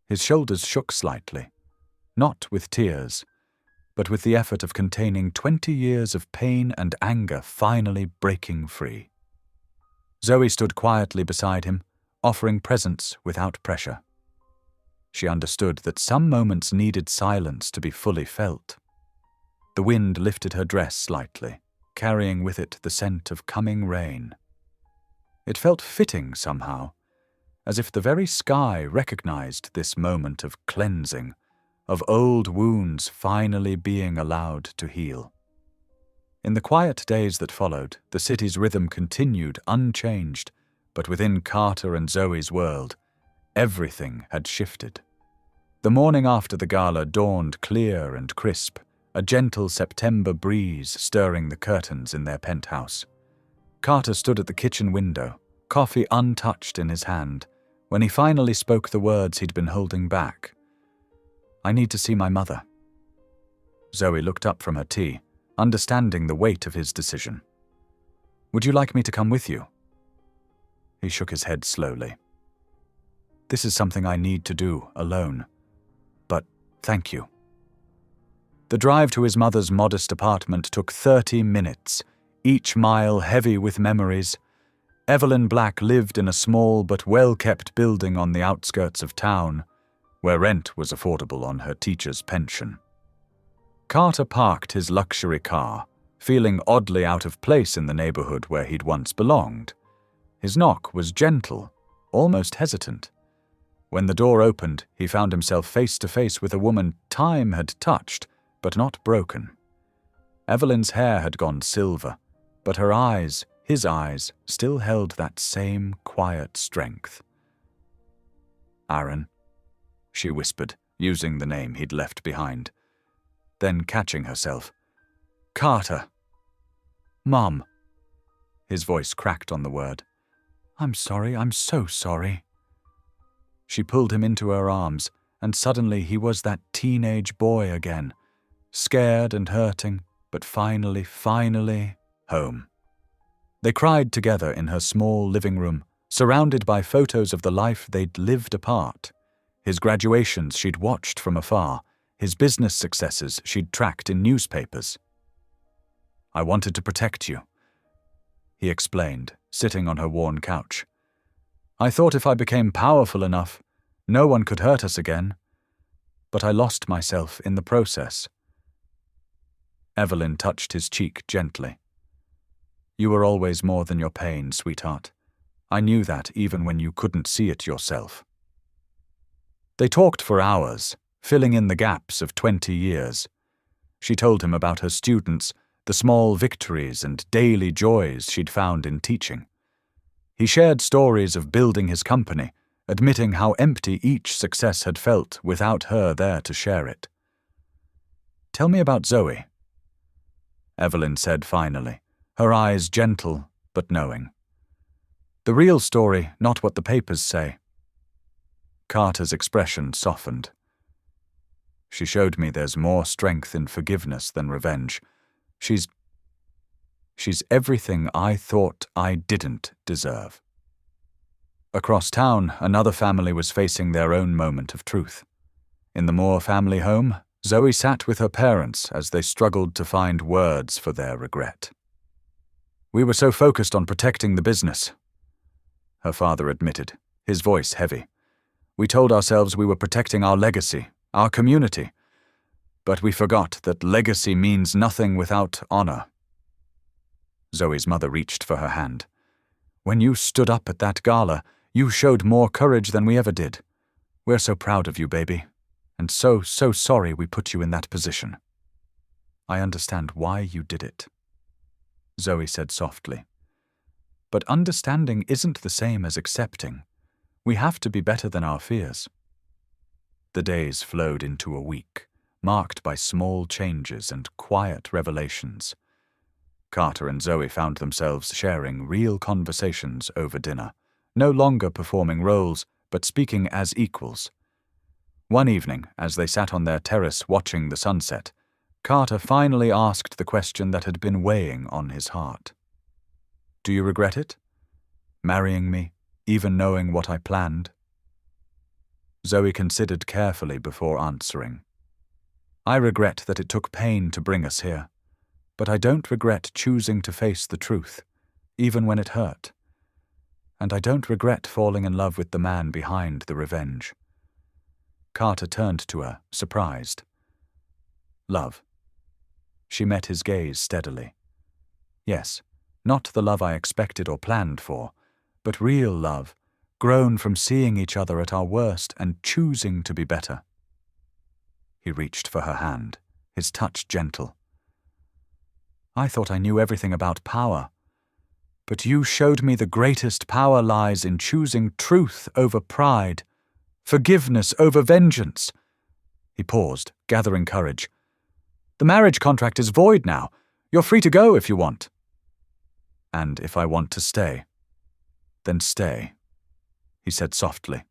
His shoulders shook slightly, not with tears, but with the effort of containing 20 years of pain and anger finally breaking free. Zoe stood quietly beside him, offering presence without pressure. She understood that some moments needed silence to be fully felt. The wind lifted her dress slightly, carrying with it the scent of coming rain. It felt fitting somehow, as if the very sky recognized this moment of cleansing, of old wounds finally being allowed to heal. In the quiet days that followed, the city's rhythm continued unchanged, but within Carter and Zoe's world, everything had shifted. The morning after the gala dawned clear and crisp, a gentle September breeze stirring the curtains in their penthouse. Carter stood at the kitchen window, coffee untouched in his hand, when he finally spoke the words he'd been holding back. I need to see my mother. Zoe looked up from her tea, understanding the weight of his decision. Would you like me to come with you? He shook his head slowly. This is something I need to do alone. But thank you. The drive to his mother's modest apartment took 30 minutes, each mile heavy with memories. Evelyn Black lived in a small but well-kept building on the outskirts of town, where rent was affordable on her teacher's pension. Carter parked his luxury car, feeling oddly out of place in the neighborhood where he'd once belonged. His knock was gentle, almost hesitant. When the door opened, he found himself face to face with a woman time had touched, but not broken. Evelyn's hair had gone silver, but her eyes, his eyes, still held that same quiet strength. Aaron, she whispered, using the name he'd left behind. Then catching herself. Carter. Mom. His voice cracked on the word. I'm sorry, I'm so sorry. She pulled him into her arms, and suddenly he was that teenage boy again, scared and hurting, but finally, home. They cried together in her small living room, surrounded by photos of the life they'd lived apart. His graduations she'd watched from afar, his business successes she'd tracked in newspapers. "I wanted to protect you," he explained, sitting on her worn couch. "I thought if I became powerful enough, no one could hurt us again. But I lost myself in the process." Evelyn touched his cheek gently. "You were always more than your pain, sweetheart. I knew that even when you couldn't see it yourself." They talked for hours, filling in the gaps of 20 years. She told him about her students, the small victories and daily joys she'd found in teaching. He shared stories of building his company, admitting how empty each success had felt without her there to share it. "Tell me about Zoe," Evelyn said finally, her eyes gentle but knowing. "The real story, not what the papers say." Carter's expression softened. "She showed me there's more strength in forgiveness than revenge. She's everything I thought I didn't deserve." Across town, another family was facing their own moment of truth. In the Moore family home, Zoe sat with her parents as they struggled to find words for their regret. "We were so focused on protecting the business," her father admitted, his voice heavy. "We told ourselves we were protecting our legacy, our community. But we forgot that legacy means nothing without honor." Zoe's mother reached for her hand. "When you stood up at that gala, you showed more courage than we ever did. We're so proud of you, baby, and so sorry we put you in that position." "I understand why you did it," Zoe said softly. "But understanding isn't the same as accepting. We have to be better than our fears." The days flowed into a week, marked by small changes and quiet revelations. Carter and Zoe found themselves sharing real conversations over dinner, no longer performing roles, but speaking as equals. One evening, as they sat on their terrace watching the sunset, Carter finally asked the question that had been weighing on his heart. "Do you regret it? Marrying me, even knowing what I planned?" Zoe considered carefully before answering. "I regret that it took pain to bring us here, but I don't regret choosing to face the truth, even when it hurt. And I don't regret falling in love with the man behind the revenge." Carter turned to her, surprised. "Love." She met his gaze steadily. "Yes, not the love I expected or planned for, but real love, grown from seeing each other at our worst and choosing to be better." He reached for her hand, his touch gentle. "I thought I knew everything about power. But you showed me the greatest power lies in choosing truth over pride, forgiveness over vengeance." He paused, gathering courage. "The marriage contract is void now. You're free to go if you want." "And if I want to stay, then stay," he said softly.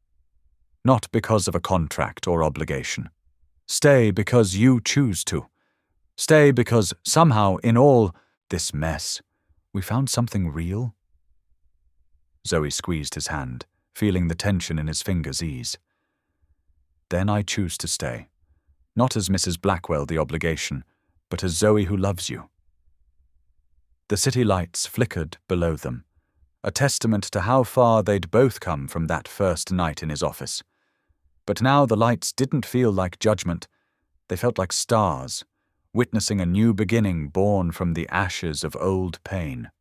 "Not because of a contract or obligation. Stay because you choose to. Stay because somehow in all this mess, we found something real." Zoe squeezed his hand, feeling the tension in his fingers ease. "Then I choose to stay, not as Mrs. Blackwell the obligation, but as Zoe who loves you." The city lights flickered below them, a testament to how far they'd both come from that first night in his office. But now the lights didn't feel like judgment, they felt like stars, witnessing a new beginning born from the ashes of old pain.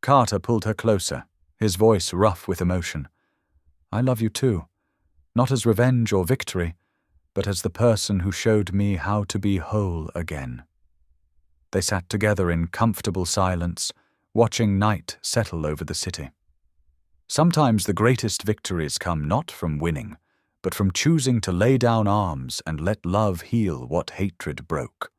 Carter pulled her closer, his voice rough with emotion. "I love you too, not as revenge or victory, but as the person who showed me how to be whole again." They sat together in comfortable silence, watching night settle over the city. Sometimes the greatest victories come not from winning, but from choosing to lay down arms and let love heal what hatred broke.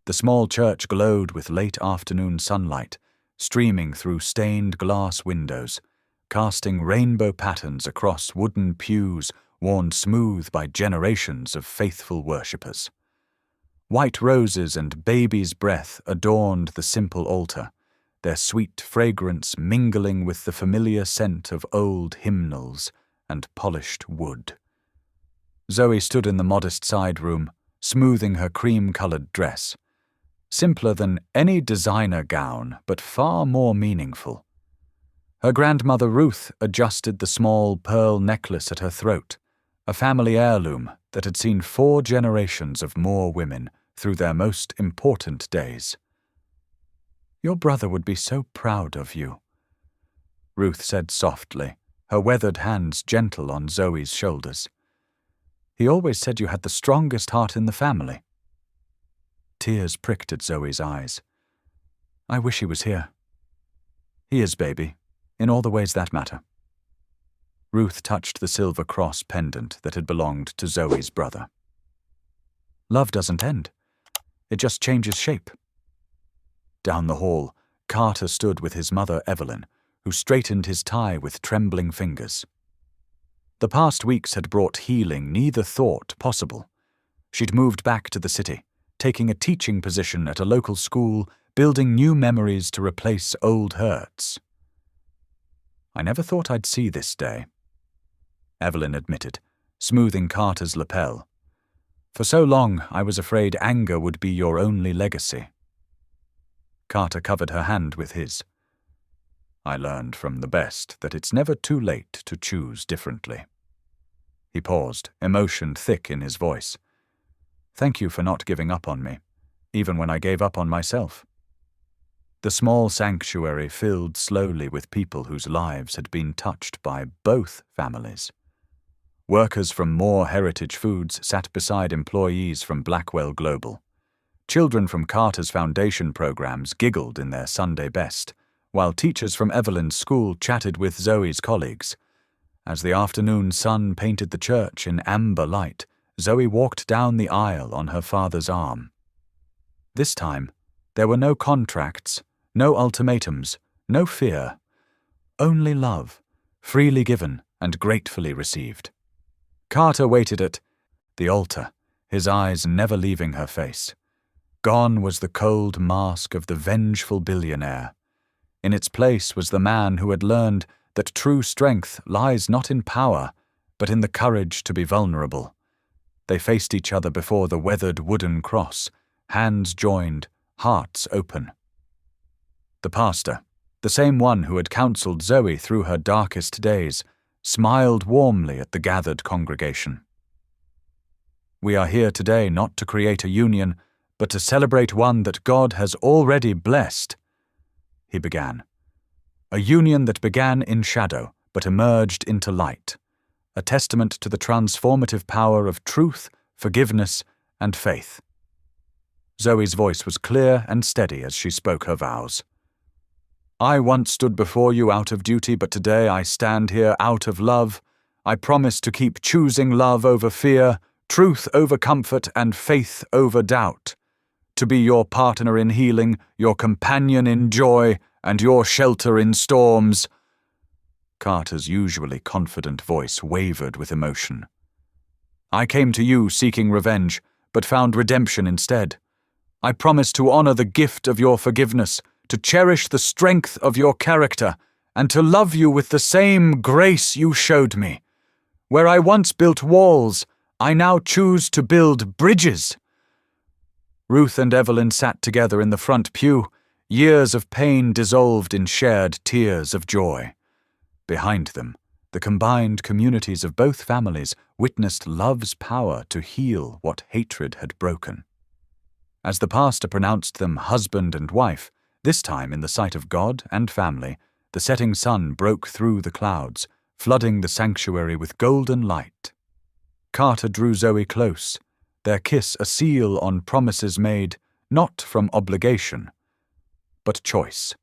The small church glowed with late afternoon sunlight, streaming through stained glass windows, casting rainbow patterns across wooden pews worn smooth by generations of faithful worshippers. White roses and baby's breath adorned the simple altar, their sweet fragrance mingling with the familiar scent of old hymnals and polished wood. Zoe stood in the modest side room, smoothing her cream-colored dress. Simpler than any designer gown, but far more meaningful. Her grandmother Ruth adjusted the small pearl necklace at her throat, a family heirloom that had seen 4 generations of Moore women through their most important days. "Your brother would be so proud of you," Ruth said softly, her weathered hands gentle on Zoe's shoulders. "He always said you had the strongest heart in the family." Tears pricked at Zoe's eyes. "I wish he was here." "He is, baby, in all the ways that matter." Ruth touched the silver cross pendant that had belonged to Zoe's brother. "Love doesn't end. It just changes shape." Down the hall, Carter stood with his mother Evelyn, who straightened his tie with trembling fingers. The past weeks had brought healing neither thought possible. She'd moved back to the city, taking a teaching position at a local school, building new memories to replace old hurts. "I never thought I'd see this day," Evelyn admitted, smoothing Carter's lapel. "For so long I was afraid anger would be your only legacy." Carter covered her hand with his. "I learned from the best that it's never too late to choose differently." He paused, emotion thick in his voice. "Thank you for not giving up on me, even when I gave up on myself." The small sanctuary filled slowly with people whose lives had been touched by both families. Workers from Moore Heritage Foods sat beside employees from Blackwell Global. Children from Carter's Foundation programs giggled in their Sunday best, while teachers from Evelyn's school chatted with Zoe's colleagues. As the afternoon sun painted the church in amber light, Zoe walked down the aisle on her father's arm. This time, there were no contracts, no ultimatums, no fear. Only love, freely given and gratefully received. Carter waited at the altar, his eyes never leaving her face. Gone was the cold mask of the vengeful billionaire. In its place was the man who had learned that true strength lies not in power, but in the courage to be vulnerable. They faced each other before the weathered wooden cross, hands joined, hearts open. The pastor, the same one who had counseled Zoe through her darkest days, smiled warmly at the gathered congregation. "We are here today not to create a union, but to celebrate one that God has already blessed," he began. "A union that began in shadow, but emerged into light. A testament to the transformative power of truth, forgiveness, and faith." Zoe's voice was clear and steady as she spoke her vows. "I once stood before you out of duty, but today I stand here out of love. I promise to keep choosing love over fear, truth over comfort, and faith over doubt. To be your partner in healing, your companion in joy, and your shelter in storms." Carter's usually confident voice wavered with emotion. "I came to you seeking revenge, but found redemption instead. I promise to honor the gift of your forgiveness, to cherish the strength of your character, and to love you with the same grace you showed me. Where I once built walls, I now choose to build bridges." Ruth and Evelyn sat together in the front pew, years of pain dissolved in shared tears of joy. Behind them, the combined communities of both families witnessed love's power to heal what hatred had broken. As the pastor pronounced them husband and wife, this time in the sight of God and family, the setting sun broke through the clouds, flooding the sanctuary with golden light. Carter drew Zoe close, their kiss a seal on promises made not from obligation, but choice.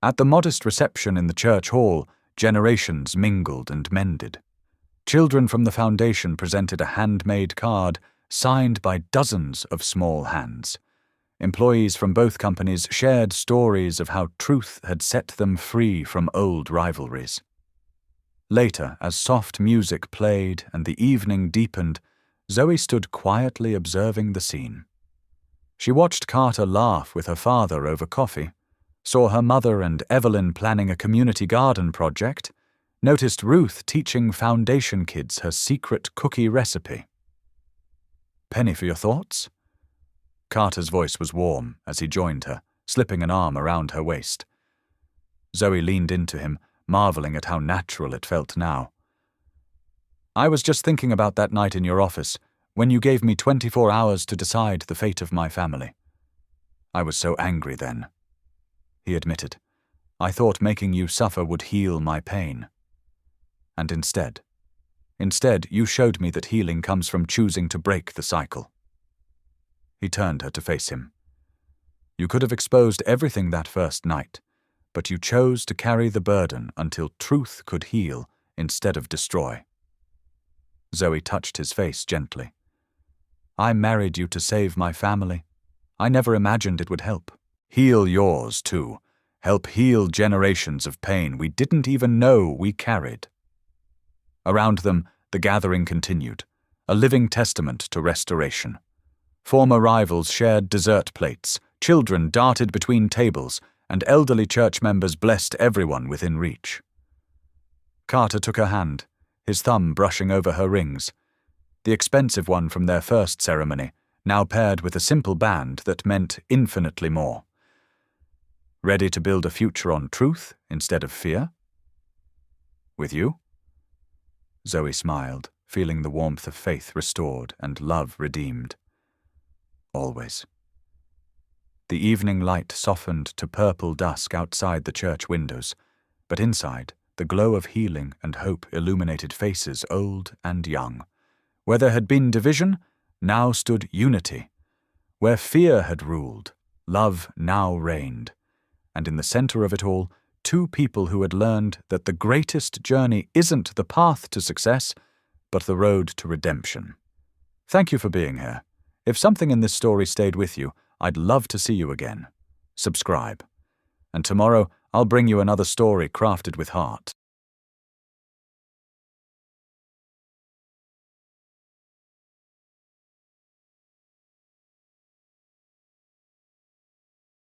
At the modest reception in the church hall, generations mingled and mended. Children from the foundation presented a handmade card signed by dozens of small hands. Employees from both companies shared stories of how truth had set them free from old rivalries. Later, as soft music played and the evening deepened, Zoe stood quietly observing the scene. She watched Carter laugh with her father over coffee, saw her mother and Evelyn planning a community garden project, noticed Ruth teaching foundation kids her secret cookie recipe. Penny for your thoughts? Carter's voice was warm as he joined her, slipping an arm around her waist. Zoe leaned into him, marveling at how natural it felt now. I was just thinking about that night in your office, when you gave me 24 hours to decide the fate of my family. I was so angry then. He admitted, I thought making you suffer would heal my pain. And instead you showed me that healing comes from choosing to break the cycle. He turned her to face him. You could have exposed everything that first night, but you chose to carry the burden until truth could heal instead of destroy. Zoe touched his face gently. I married you to save my family. I never imagined it would help. Heal yours, too. Help heal generations of pain we didn't even know we carried. Around them, the gathering continued, a living testament to restoration. Former rivals shared dessert plates, children darted between tables, and elderly church members blessed everyone within reach. Carter took her hand, his thumb brushing over her rings, the expensive one from their first ceremony, now paired with a simple band that meant infinitely more. Ready to build a future on truth instead of fear? With you? Zoe smiled, feeling the warmth of faith restored and love redeemed. Always. The evening light softened to purple dusk outside the church windows, but inside, the glow of healing and hope illuminated faces old and young. Where there had been division, now stood unity. Where fear had ruled, love now reigned. And in the center of it all, two people who had learned that the greatest journey isn't the path to success, but the road to redemption. Thank you for being here. If something in this story stayed with you, I'd love to see you again. Subscribe. And tomorrow, I'll bring you another story crafted with heart.